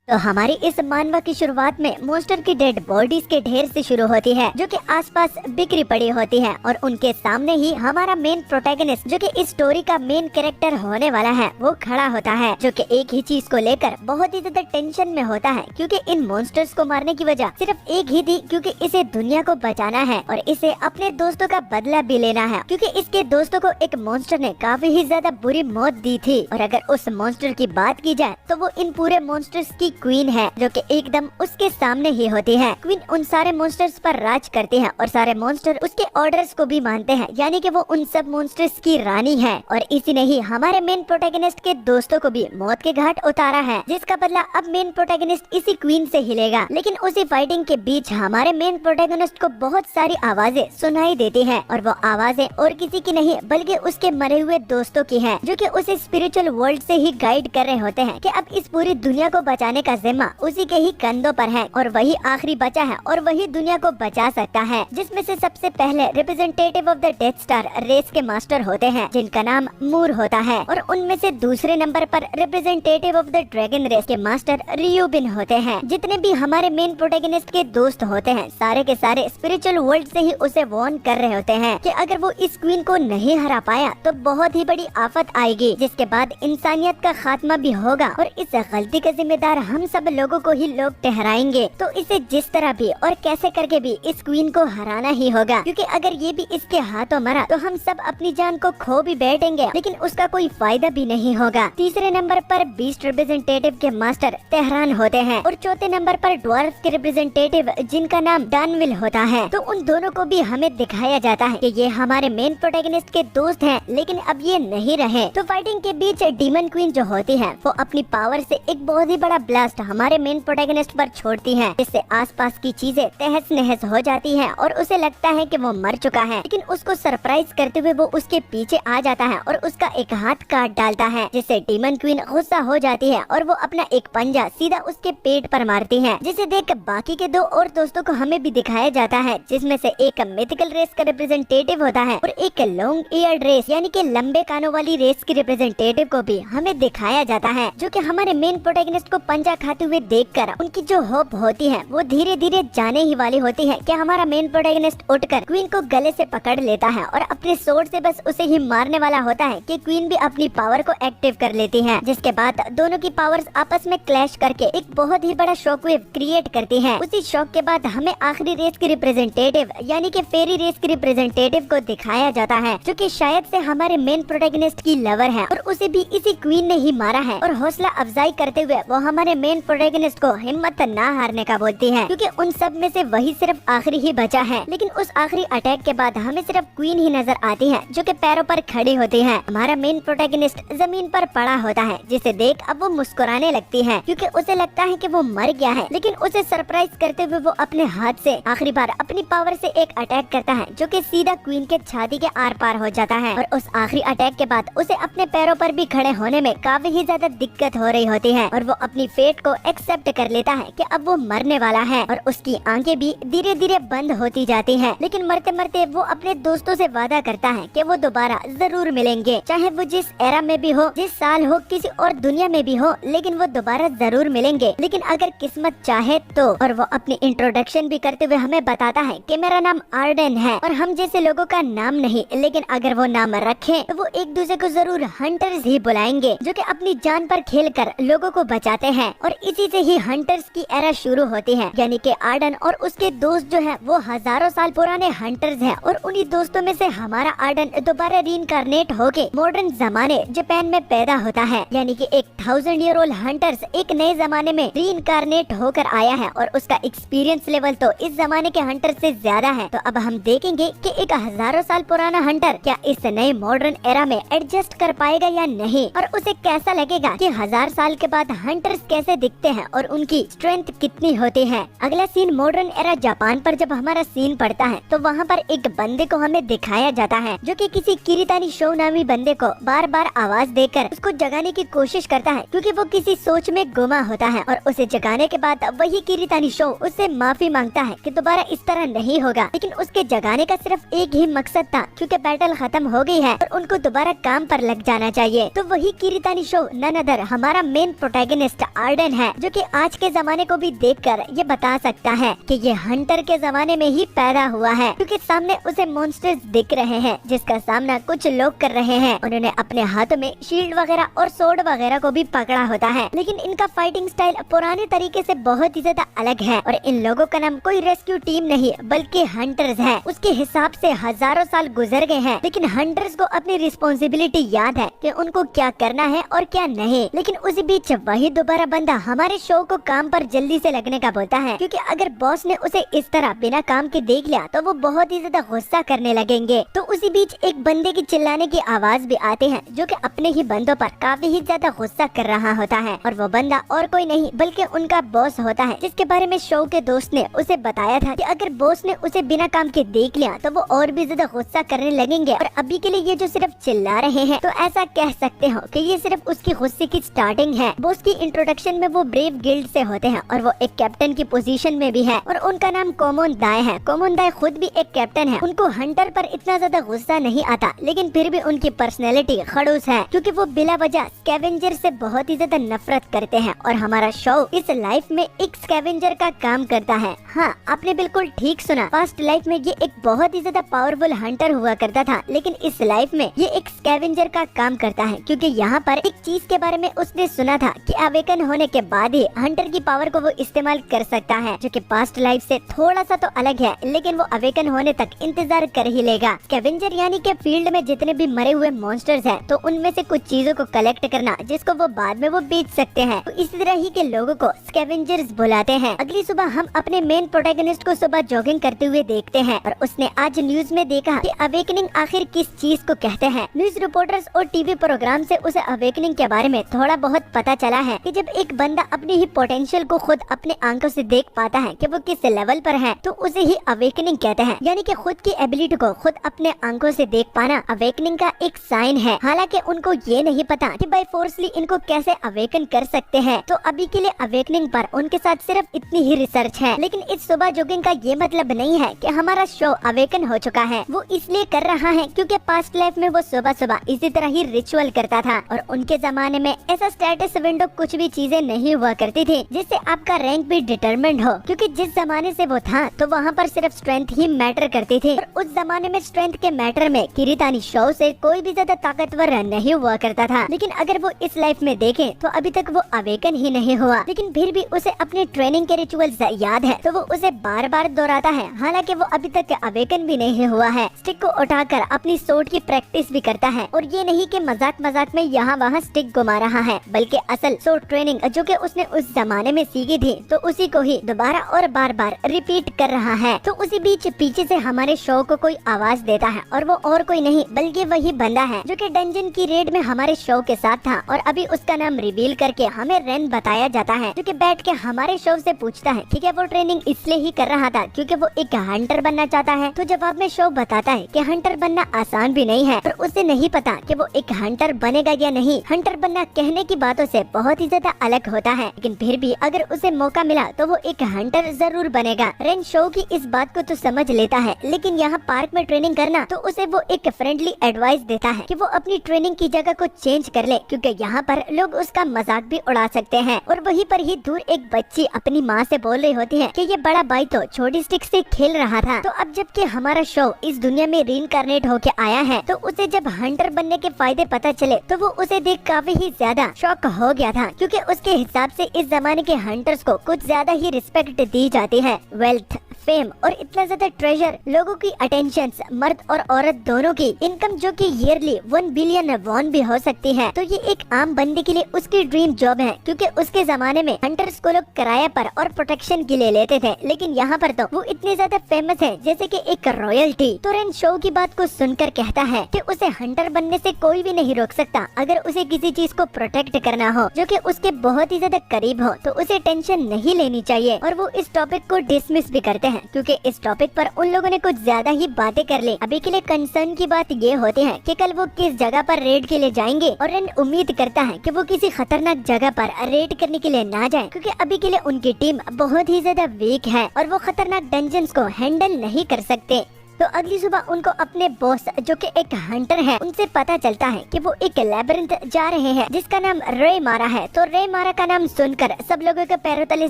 तो हमारी इस मानवा की शुरुआत में मॉन्स्टर की डेड बॉडीज के ढेर से शुरू होती है, जो कि आसपास बिखरी पड़ी होती है और उनके सामने ही हमारा मेन प्रोटैगनिस्ट, जो कि इस स्टोरी का मेन कैरेक्टर होने वाला है, वो खड़ा होता है, जो कि एक ही चीज को लेकर बहुत ही ज्यादा टेंशन में होता है, क्योंकि इन मॉन्स्टर्स को मारने की वजह सिर्फ एक ही थी, क्योंकि इसे दुनिया को बचाना है और इसे अपने दोस्तों का बदला भी लेना है, क्योंकि इसके दोस्तों को एक मॉन्स्टर ने काफी ही ज्यादा बुरी मौत दी थी। और अगर उस मॉन्स्टर की बात की जाए तो वो इन पूरे मॉन्स्टर्स की क्वीन है, जो कि एकदम उसके सामने ही होती है। क्वीन उन सारे मॉन्स्टर्स पर राज करती है और सारे मॉन्स्टर उसके ऑर्डर्स को भी मानते हैं, यानी कि वो उन सब मॉन्स्टर्स की रानी है। और इसी ने ही हमारे मेन प्रोटैगनिस्ट के दोस्तों को भी मौत के घाट उतारा है, जिसका बदला अब मेन प्रोटैगनिस्ट इसी क्वीन से ही लेगा। लेकिन उसी फाइटिंग के बीच हमारे मेन प्रोटैगनिस्ट को बहुत सारी आवाजें सुनाई देती है, और वो आवाजें और किसी की नहीं बल्कि उसके मरे हुए दोस्तों की है, जो कि उसे स्पिरिचुअल वर्ल्ड से ही गाइड कर रहे होते हैं कि अब इस पूरी दुनिया को बचाने का जिम्मा उसी के ही कंधों पर है और वही आखिरी बचा है और वही दुनिया को बचा सकता है। जिसमें से सबसे पहले representative of the death star race के मास्टर होते हैं, जिनका नाम मूर होता है, और उनमें से दूसरे नंबर पर representative of the dragon race के मास्टर रियूबिन होते हैं। जितने भी हमारे मेन प्रोटैगनिस्ट के दोस्त होते हैं, सारे के सारे स्पिरिचुअल वर्ल्ड से ही उसे वार्न कर रहे होते हैं कि अगर वो इस क्वीन को नहीं हरा पाया तो बहुत ही बड़ी आफत आएगी, जिसके बाद इंसानियत का खात्मा भी होगा और इस गलती का जिम्मेदार हम सब लोगों को ही लोग ठहराएंगे। तो इसे जिस तरह भी और कैसे करके भी इस क्वीन को हराना ही होगा, क्योंकि अगर ये भी इसके हाथों मरा तो हम सब अपनी जान को खो भी बैठेंगे, लेकिन उसका कोई फायदा भी नहीं होगा। तीसरे नंबर पर बीस्ट रिप्रेजेंटेटिव के मास्टर तेहरान होते हैं और चौथे नंबर पर ड्वार्फ के रिप्रेजेंटेटिव, जिनका नाम डानविल होता है। तो उन दोनों को भी हमें दिखाया जाता है कि ये हमारे मेन प्रोटैगनिस्ट के दोस्त हैं, लेकिन अब ये नहीं रहे। तो फाइटिंग के बीच डीमन क्वीन जो होती है, वो अपनी पावर से एक बहुत ही बड़ा ब्लास्ट हमारे मेन प्रोटैगनिस्ट पर छोड़ती है, जिससे आसपास की चीजें तहस नहस हो जाती हैं और उसे लगता है कि वो मर चुका है। लेकिन उसको सरप्राइज करते हुए वो उसके पीछे आ जाता है और उसका एक हाथ काट डालता है, जिससे डीमन क्वीन गुस्सा हो जाती है और वो अपना एक पंजा सीधा उसके पेट पर मारती है, जिसे देख बाकी के दो और दोस्तों को हमें भी दिखाया जाता है, जिसमें से एक मिथिकल रेस का रिप्रेजेंटेटिव होता है और एक लॉन्ग ईयर्ड रेस यानी कि लंबे कानों वाली रेस की रिप्रेजेंटेटिव को भी हमें दिखाया जाता है, जो कि हमारे मेन प्रोटैगनिस्ट को पंजा खाते हुए देखकर उनकी जो होप होती है वो धीरे धीरे जाने ही वाली होती है कि हमारा मेन प्रोटैगनिस्ट उठकर क्वीन को गले से पकड़ लेता है और अपने सोर्ड से बस उसे ही मारने वाला होता है कि क्वीन भी अपनी पावर को एक्टिव कर लेती है, जिसके बाद दोनों की पावर्स आपस में क्लैश करके एक बहुत ही बड़ा शॉकवेव क्रिएट करती है। उसी शॉक के बाद हमें आखिरी रेस की रिप्रेजेंटेटिव यानी कि फेरी रेस की रिप्रेजेंटेटिव को दिखाया जाता है, जो कि शायद से हमारे मेन प्रोटैगनिस्ट की लवर है और उसे भी इसी क्वीन ने ही मारा है। और हौसला अफजाई करते हुए वो हमारे मेन प्रोटैगनिस्ट को हिम्मत ना हारने का बोलती है, क्योंकि उन सब में से वही सिर्फ आखिरी ही बचा है। लेकिन उस आखिरी अटैक के बाद हमें सिर्फ क्वीन ही नजर आती है, जो कि पैरों पर खड़ी होती है। हमारा मेन प्रोटैगनिस्ट जमीन पर पड़ा होता है, जिसे देख अब वो मुस्कुराने लगती है, क्योंकि उसे लगता है कि वो मर गया है। लेकिन उसे सरप्राइज करते हुए वो अपने हाथ से आखिरी बार अपनी पावर से एक अटैक करता है, जो कि सीधा क्वीन के छाती के आर पार हो जाता है। और उस आखिरी अटैक के बाद उसे अपने पैरों पर भी खड़े होने में काफी ही ज्यादा दिक्कत हो रही होती है और वो अपनी फेट को एक्सेप्ट कर लेता है कि अब वो मरने वाला है और उसकी आंखें भी धीरे धीरे बंद होती जाती हैं। लेकिन मरते मरते वो अपने दोस्तों से वादा करता है कि वो दोबारा जरूर मिलेंगे, चाहे वो जिस एरा में भी हो, जिस साल हो, किसी और दुनिया में भी हो, लेकिन वो दोबारा जरूर मिलेंगे, लेकिन अगर किस्मत चाहे तो। और वो अपनी इंट्रोडक्शन भी करते हुए हमें बताता है कि मेरा नाम आर्डन है और हम जैसे लोगों का नाम नहीं, लेकिन अगर वो नाम रखे तो वो एक दूसरे को जरूर हंटर्स ही बुलाएंगे, जो कि अपनी जान पर खेलकर लोगों को बचाते हैं। और इसी से ही हंटर्स की एरा शुरू होती है, यानी कि आर्डन और उसके दोस्त जो है वो हजारों साल पुराने हंटर्स हैं। और उन्हीं दोस्तों में से हमारा आर्डन दोबारा रीइंकार्नेट होके मॉडर्न जमाने जापान में पैदा होता है, यानी कि एक 1000 ईयर ओल्ड हंटर्स एक नए जमाने में रीइंकार्नेट होकर आया है और उसका एक्सपीरियंस लेवल तो इस जमाने के हंटर से ज्यादा है। तो अब हम देखेंगे कि एक हजारों साल पुराना हंटर क्या इस नए मॉडर्न एरा में एडजस्ट कर पाएगा या नहीं, और उसे कैसा लगेगा कि 1000 साल के बाद हंटर्स कैसे दिखते हैं और उनकी स्ट्रेंथ कितनी होती है। अगला सीन मॉडर्न एरा जापान पर जब हमारा सीन पड़ता है तो वहाँ पर एक बंदे को हमें दिखाया जाता है, जो कि किसी किरीतानी शो नामी बंदे को बार बार आवाज देकर उसको जगाने की कोशिश करता है, क्योंकि वो किसी सोच में गुमा होता है। और उसे जगाने के बाद वही किरीतानी शो उससे माफी मांगता है कि दोबारा इस तरह नहीं होगा। लेकिन उसके जगाने का सिर्फ एक ही मकसद था, क्योंकि बैटल खत्म हो गई है और उनको दोबारा काम पर लग जाना चाहिए। तो वही किरीतानी शो नन अदर हमारा मेन प्रोटैगनिस्ट गार्डन है जो कि आज के जमाने को भी देखकर ये बता सकता है कि ये हंटर के जमाने में ही पैदा हुआ है, क्योंकि सामने उसे मॉन्स्टर्स दिख रहे हैं जिसका सामना कुछ लोग कर रहे हैं। उन्होंने अपने हाथों में शील्ड वगैरह और सोर्ड वगैरह को भी पकड़ा होता है, लेकिन इनका फाइटिंग स्टाइल पुराने तरीके से बहुत ही ज्यादा अलग है। और इन लोगों का नाम कोई रेस्क्यू टीम नहीं बल्कि हंटर्स है। उसके हिसाब से हजारों साल गुजर गए हैं, लेकिन हंटर्स को अपनी रिस्पॉन्सिबिलिटी याद है कि उनको क्या करना है और क्या नहीं। लेकिन उसी बीच वही दोबारा बंदा हमारे शो को काम पर जल्दी से लगने का बोलता है, क्योंकि अगर बॉस ने उसे इस तरह बिना काम के देख लिया तो वो बहुत ही ज्यादा गुस्सा करने लगेंगे। तो उसी बीच एक बंदे की चिल्लाने की आवाज भी आती है जो कि अपने ही बंदों पर काफी ही ज्यादा गुस्सा कर रहा होता है। और वो बंदा और कोई नहीं बल्कि उनका बॉस होता है, जिसके बारे में शो के दोस्त ने उसे बताया था कि अगर बॉस ने उसे बिना काम के देख लिया तो वो और भी ज्यादा गुस्सा करने लगेंगे। और अभी के लिए ये जो सिर्फ चिल्ला रहे हैं तो ऐसा कह सकते हो कि ये सिर्फ उसकी गुस्से की स्टार्टिंग है। बॉस की इंट्रोडक्शन में वो ब्रेव गिल्ड से होते हैं और वो एक कैप्टन की पोजीशन में भी है और उनका नाम कोमोन दाय है। कोमोन दाय खुद भी एक कैप्टन है। उनको हंटर पर इतना ज्यादा गुस्सा नहीं आता, लेकिन फिर भी उनकी पर्सनैलिटी खड़ूस है, क्योंकि वो बिला वजह स्कैवेंजर से बहुत ही ज्यादा नफरत करते हैं। और हमारा शो इस लाइफ में एक स्कैवेंजर का काम करता है। हाँ, आपने बिल्कुल ठीक सुना। पास्ट लाइफ में ये एक बहुत ही ज्यादा पावरफुल हंटर हुआ करता था, लेकिन इस लाइफ में ये एक स्कैवेंजर का काम करता है, क्योंकि यहाँ पर एक चीज के बारे में उसने सुना था कि अवेकन होने के बाद ही हंटर की पावर को वो इस्तेमाल कर सकता है, जो कि पास्ट लाइफ से थोड़ा सा तो अलग है, लेकिन वो अवेकन होने तक इंतजार कर ही लेगा। स्कैवेंजर यानी कि फील्ड में जितने भी मरे हुए मॉन्स्टर्स हैं, तो उनमें से कुछ चीजों को कलेक्ट करना जिसको वो बाद में वो बेच सकते हैं। तो इस तरह ही के लोगों को स्कैवेंजर्स बुलाते हैं। अगली सुबह हम अपने मेन प्रोटैगनिस्ट को सुबह जॉगिंग करते हुए देखते हैं और उसने आज न्यूज में देखा कि अवेकनिंग आखिर किस चीज को कहते हैं। न्यूज रिपोर्टर्स और टीवी प्रोग्राम से उसे अवेकनिंग के बारे में थोड़ा बहुत पता चला है कि जब एक बंदा अपनी ही पोटेंशियल को खुद अपने आंखों से देख पाता है कि वो किस लेवल पर है, तो उसे ही अवेकनिंग कहते हैं। यानी कि खुद की एबिलिटी को खुद अपने आंखों से देख पाना अवेकनिंग का एक साइन है। हालांकि उनको ये नहीं पता कि बाय फोर्सली इनको कैसे अवेकन कर सकते हैं। तो अभी के लिए अवेकनिंग पर उनके साथ सिर्फ इतनी ही रिसर्च है, लेकिन इस सुबह जॉगिंग का ये मतलब नहीं है कि हमारा शो अवेकन हो चुका है। वो इसलिए कर रहा है क्योंकि पास्ट लाइफ में वो सुबह सुबह इसी तरह ही रिचुअल करता था और उनके जमाने में ऐसा स्टेटस विंडो कुछ भी चीजें नहीं हुआ करती थी जिससे आपका रैंक भी डिटरमिन्ड हो, क्योंकि जिस जमाने से वो था तो वहाँ पर सिर्फ स्ट्रेंथ ही मैटर करती थी। और उस जमाने में स्ट्रेंथ के मैटर में किरीतानी शो से कोई भी ज्यादा ताकतवर नहीं हुआ करता था। लेकिन अगर वो इस लाइफ में देखे तो अभी तक वो अवेकन ही नहीं हुआ, लेकिन फिर भी उसे अपने ट्रेनिंग के रिचुअल्स याद है, तो वो उसे बार बार दोहराता है। हालांकि वो अभी तक अवेकन भी नहीं हुआ है। स्टिक को उठाकर अपनी सोर्ड की प्रैक्टिस भी करता है और ये नहीं कि मजाक मजाक में यहाँ वहाँ स्टिक घुमा रहा है, बल्कि असल सोर्ड ट्रेनिंग जो कि उसने उस जमाने में सीखी थी तो उसी को ही दोबारा और बार बार रिपीट कर रहा है। तो उसी बीच पीछे से हमारे शो को कोई आवाज देता है और वो और कोई नहीं बल्कि वही बंदा है जो कि डंजन की रेड में हमारे शो के साथ था और अभी उसका नाम रिवील करके हमें रेन बताया जाता है, जो कि बैठ के हमारे शो से पूछता है ठीक है वो ट्रेनिंग इसलिए ही कर रहा था क्योंकि वो एक हंटर बनना चाहता है। तो जवाब में शो बताता है कि हंटर बनना आसान भी नहीं है, पर उसे नहीं पता कि वो एक हंटर बनेगा या नहीं। हंटर बनना कहने की बातों से बहुत ही ज्यादा अलग होता है, लेकिन फिर भी अगर उसे मौका मिला तो वो एक हंटर जरूर बनेगा। रेन शो की इस बात को तो समझ लेता है, लेकिन यहाँ पार्क में ट्रेनिंग करना तो उसे वो एक फ्रेंडली एडवाइस देता है कि वो अपनी ट्रेनिंग की जगह को चेंज कर ले, क्योंकि यहाँ पर लोग उसका मजाक भी उड़ा सकते हैं। और वहीं पर ही दूर एक बच्ची अपनी माँ से बोल रही होती है कि ये बड़ा भाई तो छोटी स्टिक से खेल रहा था। तो अब जबकि हमारा शो इस दुनिया में रीइंकार्नेट होके आया है, तो उसे जब हंटर बनने के फायदे पता चले तो वो उसे देख काफी ही ज्यादा शॉक हो गया था, क्योंकि उसके हिसाब से इस जमाने के हंटर्स को कुछ ज्यादा ही रिस्पेक्ट दी जाती है। वेल्थ, फेम और इतना ज्यादा ट्रेजर, लोगों की अटेंशन, मर्द और औरत दोनों की इनकम जो कि ईयरली 1 बिलियन वॉन भी हो सकती है। तो ये एक आम बंदे के लिए उसकी ड्रीम जॉब है, क्योंकि उसके जमाने में हंटर्स को लोग किराए पर और प्रोटेक्शन के लिए लेते थे, लेकिन यहाँ पर तो वो इतने ज्यादा फेमस है जैसे कि एक रॉयल्टी। तो रेन शो की बात को सुनकर कहता है कि उसे हंटर बनने से कोई भी नहीं रोक सकता। अगर उसे किसी चीज को प्रोटेक्ट करना हो जो कि उसके बहुत ही ज्यादा करीब हो तो उसे टेंशन नहीं लेनी चाहिए। और वो इस टॉपिक को डिसमिस भी करते हैं, क्योंकि इस टॉपिक पर उन लोगों ने कुछ ज्यादा ही बातें कर ली। अभी के लिए कंसर्न की बात ये होती है कि कल वो किस जगह पर रेड के लिए जाएंगे, और रेन उम्मीद करता है कि वो किसी खतरनाक जगह पर रेड करने के लिए ना जाए, क्योंकि अभी के लिए उनकी टीम बहुत ही ज्यादा वीक है और वो खतरनाक डंजन्स को हैंडल नहीं कर सकते। तो अगली सुबह उनको अपने बॉस जो कि एक हंटर है उनसे पता चलता है कि वो एक लैबिरिंथ जा रहे हैं जिसका नाम रे मारा है। तो रे मारा का नाम सुनकर सब लोगों के पैरों तले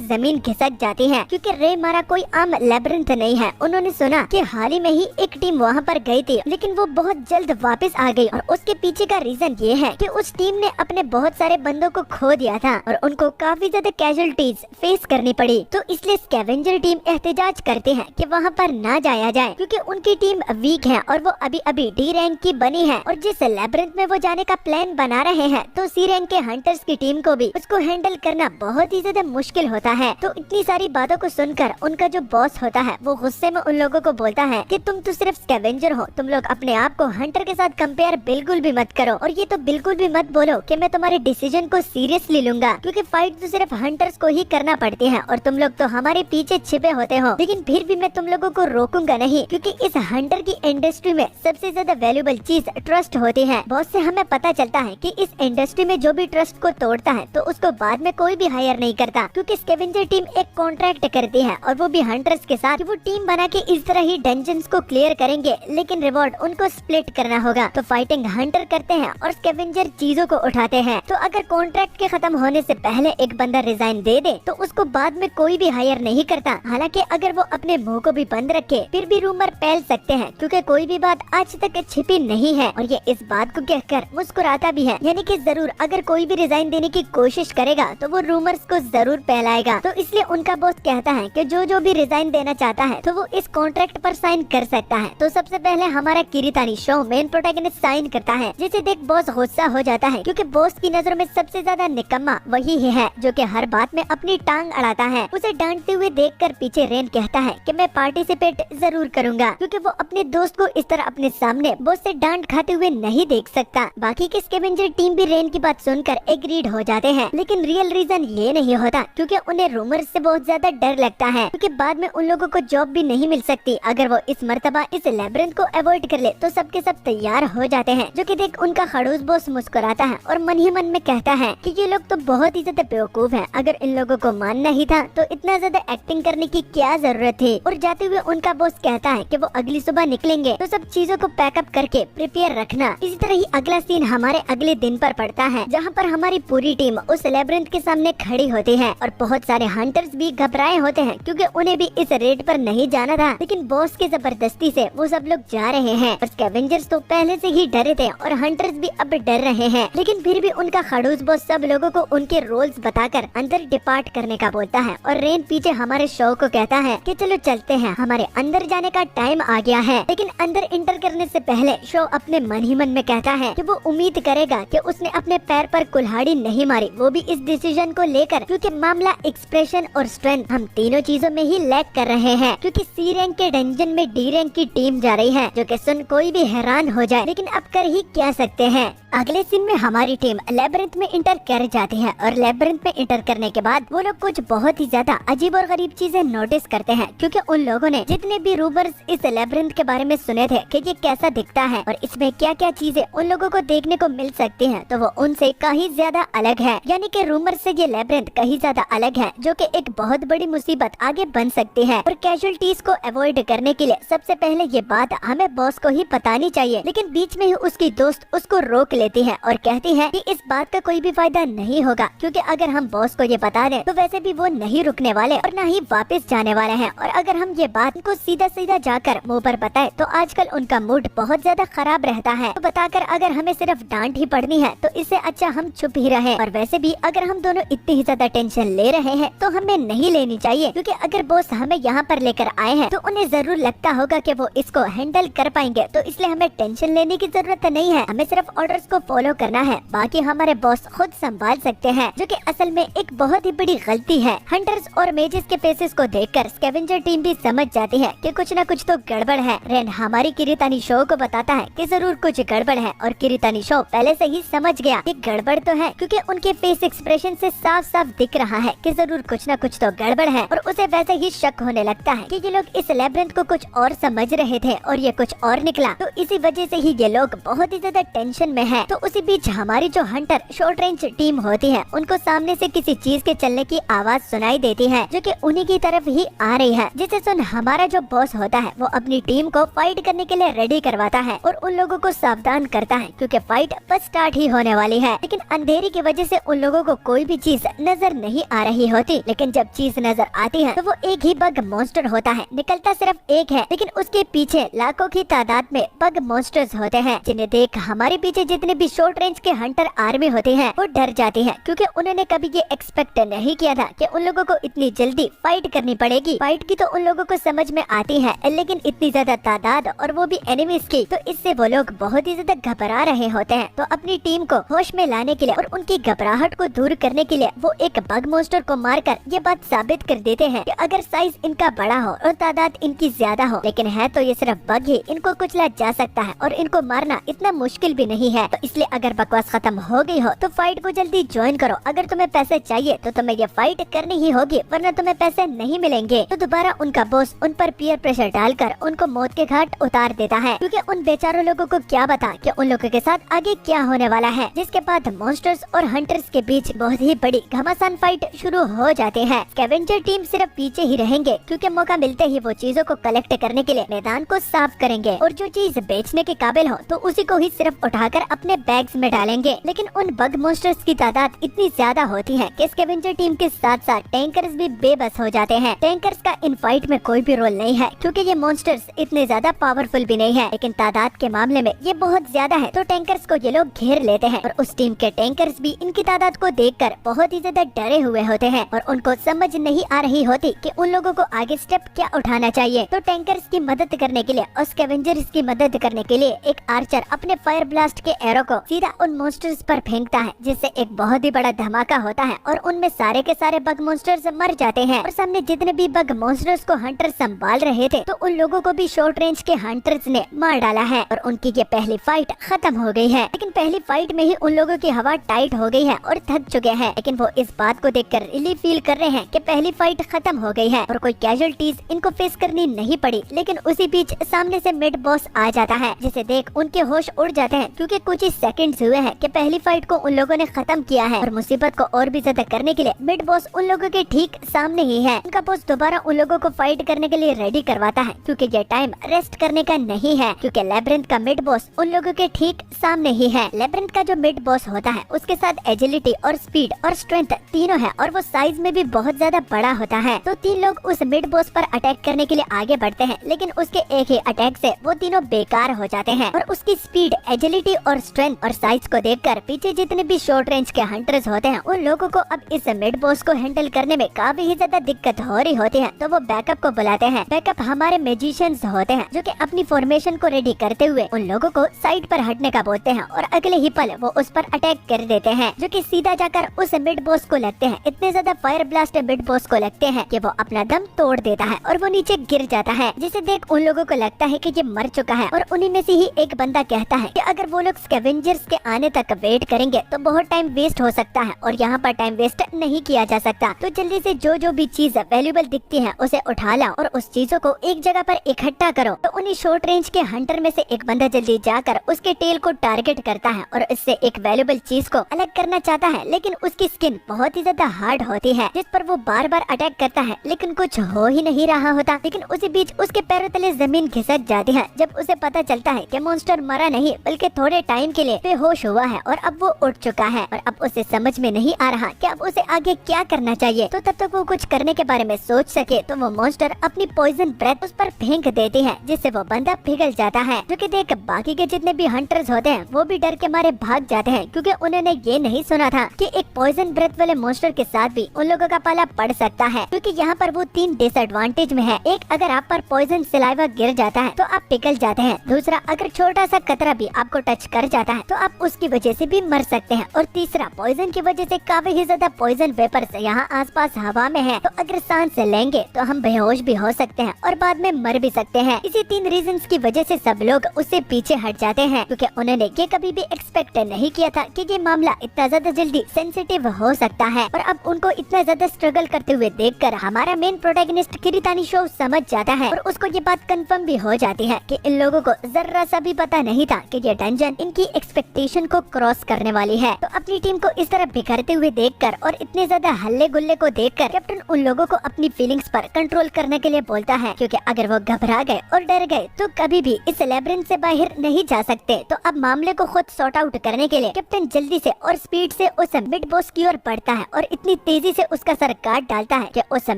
जमीन खिसक जाती है, क्योंकि रे मारा कोई आम लैबिरिंथ नहीं है। उन्होंने सुना कि हाल ही में ही एक टीम वहाँ पर गई थी, लेकिन वो बहुत जल्द वापस आ गई और उसके पीछे का रीजन ये है कि उस टीम ने अपने बहुत सारे बंदों को खो दिया था और उनको काफी ज्यादा कैजुअलिटीज फेस करनी पड़ी। तो इसलिए स्कैवेंजर टीम एहतजाज करते हैं कि वहाँ पर ना जाया जाए, क्योंकि उनकी टीम वीक है और वो अभी अभी डी रैंक की बनी है और जिस लैबिरिंथ में वो जाने का प्लान बना रहे हैं तो सी रैंक के हंटर्स की टीम को भी उसको हैंडल करना बहुत ही ज्यादा मुश्किल होता है। तो इतनी सारी बातों को सुनकर उनका जो बॉस होता है वो गुस्से में उन लोगों को बोलता है कि तुम तो सिर्फ स्कैवेंजर हो, तुम लोग अपने आप को हंटर के साथ कंपेयर बिल्कुल भी मत करो और ये तो बिल्कुल भी मत बोलो कि मैं तुम्हारे डिसीजन को सीरियसली लूंगा, क्योंकि फाइट तो सिर्फ हंटर्स को ही करना पड़ती है और तुम लोग तो हमारे पीछे छिपे होते हो। लेकिन फिर भी मैं तुम लोगों को रोकूंगा नहीं, क्योंकि इस हंटर की इंडस्ट्री में सबसे ज्यादा वैल्यूएबल चीज ट्रस्ट होती है। बॉस से हमें पता चलता है कि इस इंडस्ट्री में जो भी ट्रस्ट को तोड़ता है तो उसको बाद में कोई भी हायर नहीं करता, क्योंकि स्कैवेंजर टीम एक कॉन्ट्रैक्ट करती है और वो भी हंटर्स के साथ, वो टीम बना के इस तरह ही डंजन्स को क्लियर करेंगे, लेकिन रिवॉर्ड उनको स्प्लिट करना होगा। तो फाइटिंग हंटर करते हैं और स्कैवेंजर चीजों को उठाते हैं। तो अगर कॉन्ट्रैक्ट के खत्म होने से पहले एक बंदा रिजाइन दे दे तो उसको बाद में कोई भी हायर नहीं करता। हालांकि अगर वो अपने मुंह को भी बंद रखे फिर भी रूमर फैल सकते हैं, क्योंकि कोई भी बात आज तक छिपी नहीं है और ये इस बात को कहकर मुस्कुराता भी है, यानी कि जरूर अगर कोई भी रिजाइन देने की कोशिश करेगा तो वो रूमर्स को जरूर फैलाएगा। तो इसलिए उनका बॉस कहता है कि जो भी रिजाइन देना चाहता है तो वो इस कॉन्ट्रैक्ट पर साइन कर सकता है। तो सबसे पहले हमारा किरीतानी शो मेन प्रोटैगनिस्ट साइन करता है, जिसे देख बॉस गुस्सा हो जाता है, क्योंकि बॉस की नजरों में सबसे ज्यादा निकम्मा वही है जो कि हर बात में अपनी टांग अड़ाता है। उसे डांटते हुए देखकर पीछे रेन कहता है कि मैं पार्टिसिपेट जरूर करूंगा, क्योंकि वो अपने दोस्त को इस तरह अपने सामने बॉस से डांट खाते हुए नहीं देख सकता। बाकी के स्कैवेंजर टीम भी रेन की बात सुनकर एग्रीड हो जाते हैं, लेकिन रियल रीजन ये नहीं होता, क्योंकि उन्हें रूमर्स से बहुत ज्यादा डर लगता है, क्योंकि बाद में उन लोगों को जॉब भी नहीं मिल सकती। अगर वो इस मर्तबा इस लैबिरिंथ को अवॉइड कर ले तो सबके सब तैयार हो जाते हैं, जो कि देख उनका खड़ूस बॉस मुस्कुराता है और मन ही मन में कहता है कि ये लोग तो बहुत ही ज्यादा बेवकूफ हैं। अगर इन लोगों को मानना ही था तो इतना ज्यादा एक्टिंग करने की क्या जरूरत थी। और जाते हुए उनका बॉस कहता है कि वो अगली सुबह निकलेंगे, तो सब चीजों को पैकअप करके प्रिपेयर रखना। इसी तरह ही अगला सीन हमारे अगले दिन पर पड़ता है, जहाँ पर हमारी पूरी टीम उस लैबिरिंथ के सामने खड़ी होती है और बहुत सारे हंटर्स भी घबराए होते हैं, क्योंकि उन्हें भी इस रेड पर नहीं जाना था, लेकिन बॉस की जबरदस्ती से वो सब लोग जा रहे हैं। और स्कैवेंजर्स तो पहले से ही डरे थे और हंटर्स भी अब डर रहे हैं, लेकिन फिर भी उनका खड़ूस बॉस सब लोगों को उनके रोल्स बताकर अंदर डिपार्ट करने का बोलता है। और रेन पीछे हमारे शो को कहता है कि चलो चलते हैं, हमारे अंदर जाने का टाइम आ गया है। लेकिन अंदर इंटर करने से पहले शो अपने मन ही मन में कहता है कि वो उम्मीद करेगा कि उसने अपने पैर पर कुल्हाड़ी नहीं मारी, वो भी इस डिसीजन को लेकर, क्योंकि मामला एक्सप्रेशन और स्ट्रेंथ हम तीनों चीजों में ही लैक कर रहे हैं। क्योंकि सी रैंक के डंजन में डी रैंक की टीम जा रही है, जो कि सुन कोई भी हैरान हो जाए, लेकिन अब कर ही क्या सकते हैं। अगले सीन में हमारी टीम लैबिरिंथ में इंटर कर जाती है और लैबिरिंथ में इंटर करने के बाद वो लोग कुछ बहुत ही ज्यादा अजीब और गरीब चीजें नोटिस करते हैं, क्योंकि उन लोगों ने जितने भी रूमर्स इस लैबिरिंथ के बारे में सुने थे कि ये कैसा दिखता है और इसमें क्या क्या चीजें उन लोगों को देखने को मिल सकती हैं, तो वो उनसे कहीं ज्यादा अलग है। यानी कि रूमर से ये लैबिरिंथ कहीं ज्यादा अलग है, जो कि एक बहुत बड़ी मुसीबत आगे बन सकती है। और कैजुअलिटीज को अवॉइड करने के लिए सबसे पहले ये बात हमें बॉस को ही बतानी चाहिए, लेकिन बीच में ही उसकी दोस्त उसको रोक लेती है और कहती है कि इस बात का कोई भी फायदा नहीं होगा, क्योंकि अगर हम बॉस को ये बता दें तो वैसे भी वो नहीं रुकने वाले और न ही वापस जाने वाले हैं। और अगर हम ये बात को सीधा सीधा जाकर मुंह पर बताए तो आजकल उनका मूड बहुत ज्यादा खराब रहता है। तो बताकर अगर हमें सिर्फ डांट ही पड़नी है तो इससे अच्छा हम चुप ही रहे। और वैसे भी अगर हम दोनों इतनी ही ज्यादा टेंशन ले रहे हैं तो हमें नहीं लेनी चाहिए, क्योंकि अगर बॉस हमें यहाँ पर लेकर आए हैं तो उन्हें जरूर लगता होगा कि वो इसको हैंडल कर पाएंगे। तो इसलिए हमें टेंशन लेने की जरूरत नहीं है, हमें सिर्फ ऑर्डर्स को फॉलो करना है, बाकी हमारे बॉस खुद संभाल सकते हैं, जो कि असल में एक बहुत ही बड़ी गलती है। हंटर्स और मेजेस के फेसेस को देखकर स्कैवेंजर टीम भी समझ जाती है कि कुछ न कुछ तो गड़बड़ है। रेन हमारी किरीतानी शो को बताता है कि जरूर कुछ गड़बड़ है और किरीतानी शो पहले से ही समझ गया कि गड़बड़ तो है, क्योंकि उनके फेस एक्सप्रेशन से साफ साफ दिख रहा है कि जरूर कुछ न कुछ तो गड़बड़ है। और उसे वैसे ही शक होने लगता है कि ये लोग इस लैबिरिंथ को कुछ और समझ रहे थे और ये कुछ और निकला, तो इसी वजह से ही ये लोग बहुत ही ज्यादा टेंशन में है। तो उसी बीच हमारी जो हंटर शॉर्ट रेंज टीम होती है उनको सामने से किसी चीज के चलने की आवाज सुनाई देती है, जो कि उन्हीं की तरफ ही आ रही है, जिसे सुन हमारा जो बॉस होता है वो अपनी टीम को फाइट करने के लिए रेडी करवाता है और उन लोगों को सावधान करता है क्योंकि फाइट बस स्टार्ट ही होने वाली है। लेकिन अंधेरी की वजह से उन लोगों को कोई भी चीज नजर नहीं आ रही होती। लेकिन जब चीज नजर आती है तो वो एक ही बग मॉन्स्टर होता है। निकलता सिर्फ एक है लेकिन उसके पीछे लाखों की तादाद में बग मॉन्स्टर्स होते हैं, जिन्हें देख हमारे पीछे जितने भी शॉर्ट रेंज के हंटर आर्मी होती है वो डर जाती है, क्योंकि उन्होंने कभी ये एक्सपेक्ट नहीं किया था कि उन लोगों को इतनी जल्दी फाइट करनी पड़ेगी। फाइट की तो उन लोगों को समझ में आती है, लेकिन इतनी ज्यादा तादाद और वो भी एनिमीज की, तो इससे वो लोग बहुत ही ज्यादा घबरा रहे होते हैं। तो अपनी टीम को होश में लाने के लिए और उनकी घबराहट को दूर करने के लिए वो एक बग मॉन्स्टर को मारकर ये बात साबित कर देते हैं कि अगर साइज इनका बड़ा हो और तादाद इनकी ज्यादा हो, लेकिन है तो ये सिर्फ बग ही, इनको कुचला जा सकता है और इनको मारना इतना मुश्किल भी नहीं है। तो इसलिए अगर बकवास खत्म हो गई हो तो फाइट को जल्दी ज्वाइन करो। अगर तुम्हें पैसे चाहिए तो तुम्हें ये फाइट करनी ही होगी, वरना तुम्हें पैसे नहीं मिलेंगे। तो दोबारा उनका बॉस उन पर पीयर प्रेशर डालकर उनको मौत के घाट उतार देता है, क्योंकि उन बेचारों लोगों को क्या पता कि उन लोगों के साथ आगे क्या होने वाला है। जिसके बाद मॉन्स्टर्स और हंटर्स के बीच बहुत ही बड़ी घमासान फाइट शुरू हो जाती है। स्कैवेंजर टीम सिर्फ पीछे ही रहेंगे, क्योंकि मौका मिलते ही वो चीजों को कलेक्ट करने के लिए मैदान को साफ करेंगे और जो चीज बेचने के काबिल हो तो उसी को ही सिर्फ उठाकर अपने बैग्स में डालेंगे। लेकिन उन बग मॉन्स्टर्स की तादाद इतनी ज्यादा होती है कि स्कैवेंजर टीम के साथ साथ टैंकर्स भी बेबस हो जाते हैं। टैंकर्स का इन फाइट में कोई भी रोल नहीं है, क्योंकि ये मॉन्स्टर्स इतने ज्यादा पावरफुल भी नहीं है, लेकिन तादाद के मामले में ये बहुत ज्यादा है। तो टैंकर्स को ये लोग घेर लेते हैं और उस टीम के टैंकर्स भी इनकी तादाद को देखकर बहुत ही ज्यादा डरे हुए होते हैं और उनको समझ नहीं आ रही होती कि उन लोगों को आगे स्टेप क्या उठाना चाहिए। तो टैंकर्स की मदद करने के लिए और स्कैवेंजर्स की मदद करने के लिए एक आर्चर अपने फायर ब्लास्ट के एरो को सीधा उन मॉन्स्टर्स पर फेंकता है, जिससे एक बहुत ही बड़ा धमाका होता है और उनमें सारे के सारे बग मॉन्स्टर्स मर जाते हैं। और सामने जितने भी बग मॉन्स्टर्स को हंटर संभाल रहे थे तो उन लोगों को भी शॉर्ट रेंज के हंटर्स ने मार डाला है और उनकी ये पहली फाइट खत्म हो गई है। लेकिन पहली फाइट में ही उन लोगों की हवा टाइट हो गई है और थक चुके हैं, लेकिन वो इस बात को देखकर रिलीफ फील कर रहे हैं कि पहली फाइट खत्म हो गई है और कोई कैजुअल्टीज इनको फेस करनी नहीं पड़ी। लेकिन उसी बीच सामने से मिड बॉस आ जाता है, जिसे देख उनके होश उड़ जाते हैं, क्योंकि कुछ ही सेकंड्स हुए हैं कि पहली फाइट को उन लोगों ने खत्म किया है और मुसीबत को और भी ज्यादा करने के लिए मिड बॉस उन लोगों के ठीक सामने ही है। उनका बॉस दोबारा उन लोगों को फाइट करने के लिए रेडी करवाता है, क्योंकि ये टाइम रेस्ट करने का नहीं है, क्योंकि लैब्रिंथ का मिड बॉस उन लोगों के ठीक सामने ही है। लैब्रिंथ का जो मिड बॉस होता है उसके साथ एजिलिटी और स्पीड और स्ट्रेंथ तीनों है और वो साइज में भी बहुत ज्यादा बड़ा होता है। तो तीन लोग उस मिड बॉस पर अटैक करने के लिए आगे बढ़ते हैं, लेकिन उसके एक ही अटैक से वो तीनों बेकार हो जाते हैं और उसकी स्पीड, एजिलिटी और स्ट्रेंथ और साइज को देखकर पीछे जितने भी शॉर्ट रेंज के हंटर्स होते हैं उन लोगों को अब इस मिड बॉस को हैंडल करने में काफी ही ज्यादा दिक्कत हो रही होती है। तो वो बैकअप को बुलाते हैं। बैकअप हमारे मैजिशियंस होते हैं जो कि अपनी फॉर्मेशन को रेडी करते हुए उन लोगों को साइड पर हटने का बोलते हैं और अगले ही पल वो उस पर अटैक कर देते हैं, जो कि सीधा जाकर उस मिड बॉस को लगते हैं। इतने ज्यादा फायर ब्लास्ट मिड बॉस को लगते हैं कि वो अपना दम तोड़ देता है और वो नीचे गिर जाता है, जिसे देख उन लोगों को लगता है कि ये मर चुका है। और उन्हीं में से ही एक बंदा कहता है कि अगर वो लोग स्कैवेंजर्स के आने तक वेट करेंगे तो बहुत टाइम वेस्ट हो सकता है और यहाँ पर टाइम वेस्ट नहीं किया जा सकता। तो जल्दी से जो भी चीज वैल्यूएबल दिखती है उसे उठा लाओ और उस चीजों को एक जगह पर इकट्ठा करो। तो उन्हीं शॉर्ट रेंज के हंटर में से एक बंदा जल्दी जाकर उसके टेल को टारगेट करता है और इससे एक वैल्यूएबल चीज को अलग करना चाहता है, लेकिन उसकी स्किन बहुत ही ज्यादा हार्ड होती है जिस पर वो बार बार अटैक करता है, लेकिन कुछ हो ही नहीं रहा होता। लेकिन उसी बीच उसके पैरों तले जमीन खिसक जाती है। जब उसे पता चलता है कि मॉन्स्टर मरा नहीं बल्कि थोड़े टाइम के लिए बेहोश हुआ है और अब वो उठ चुका है और अब उसे समझ में नहीं आ रहा कि अब उसे आगे क्या करना चाहिए। तो तब तक वो कुछ करने के बारे में सोच सके तो वो मॉन्स्टर अपनी पॉइजन ब्रेथ उस पर फेंक देती है, जिससे वो बंदा पिघल जाता है, जो कि देख बाकी के जितने भी हंटर्स होते हैं वो भी डर के मारे भाग जाते हैं, क्योंकि उन्होंने ये नहीं सुना था कि एक पॉइजन ब्रेथ वाले मॉन्स्टर के साथ भी उन लोगों का पाला पड़ सकता है। क्योंकि यहाँ पर वो 3 डिसएडवांटेज में है। एक, अगर आप पर पॉइजन सिलाइवा गिर जाता है तो आप पिघल जाते हैं। दूसरा, अगर छोटा सा कतरा भी आपको टच कर जाता है तो आप उसकी वजह से भी मर सकते हैं। और तीसरा, पॉइजन की वजह से काफी ही ज्यादा पॉइजन वेपर्स यहाँ आसपास हवा में है, तो अगर सांस लेंगे तो हम बेहोश भी हो सकते हैं और बाद में मर भी सकते हैं। इसी 3 रीजंस की वजह से सब लोग उससे पीछे हट जाते हैं, क्योंकि उन्होंने ये कभी भी एक्सपेक्ट नहीं किया था कि ये मामला इतना ज्यादा जल्दी सेंसिटिव हो सकता है। और अब उनको इतना ज्यादा स्ट्रगल करते हुए देखकर हमारा मेन प्रोटैगनिस्ट किरीतानी शो समझ जाता है और उसको ये बात कंफर्म भी हो जाती है कि इन लोगों को जरा सा भी पता नहीं था कि ये डंजन इनकी एक्सपेक्टेशन को क्रॉस करने वाली है। तो अपनी टीम को इस तरह बिखरते हुए देखकर और इतने ज्यादा हल्ले गुल्ले को देखकर कैप्टन उन लोगों को अपनी फीलिंग्स पर कंट्रोल करने के लिए बोलता है, क्योंकि अगर वो घबरा गए और डर गए तो कभी भी इस लेब्रिंथ से बाहर नहीं जा सकते। तो अब मामले को खुद सॉर्ट आउट करने के लिए कैप्टन जल्दी से और स्पीड से उस मिड बॉस की ओर बढ़ता है और इतनी तेजी से उसका सर काट डालता है कि उस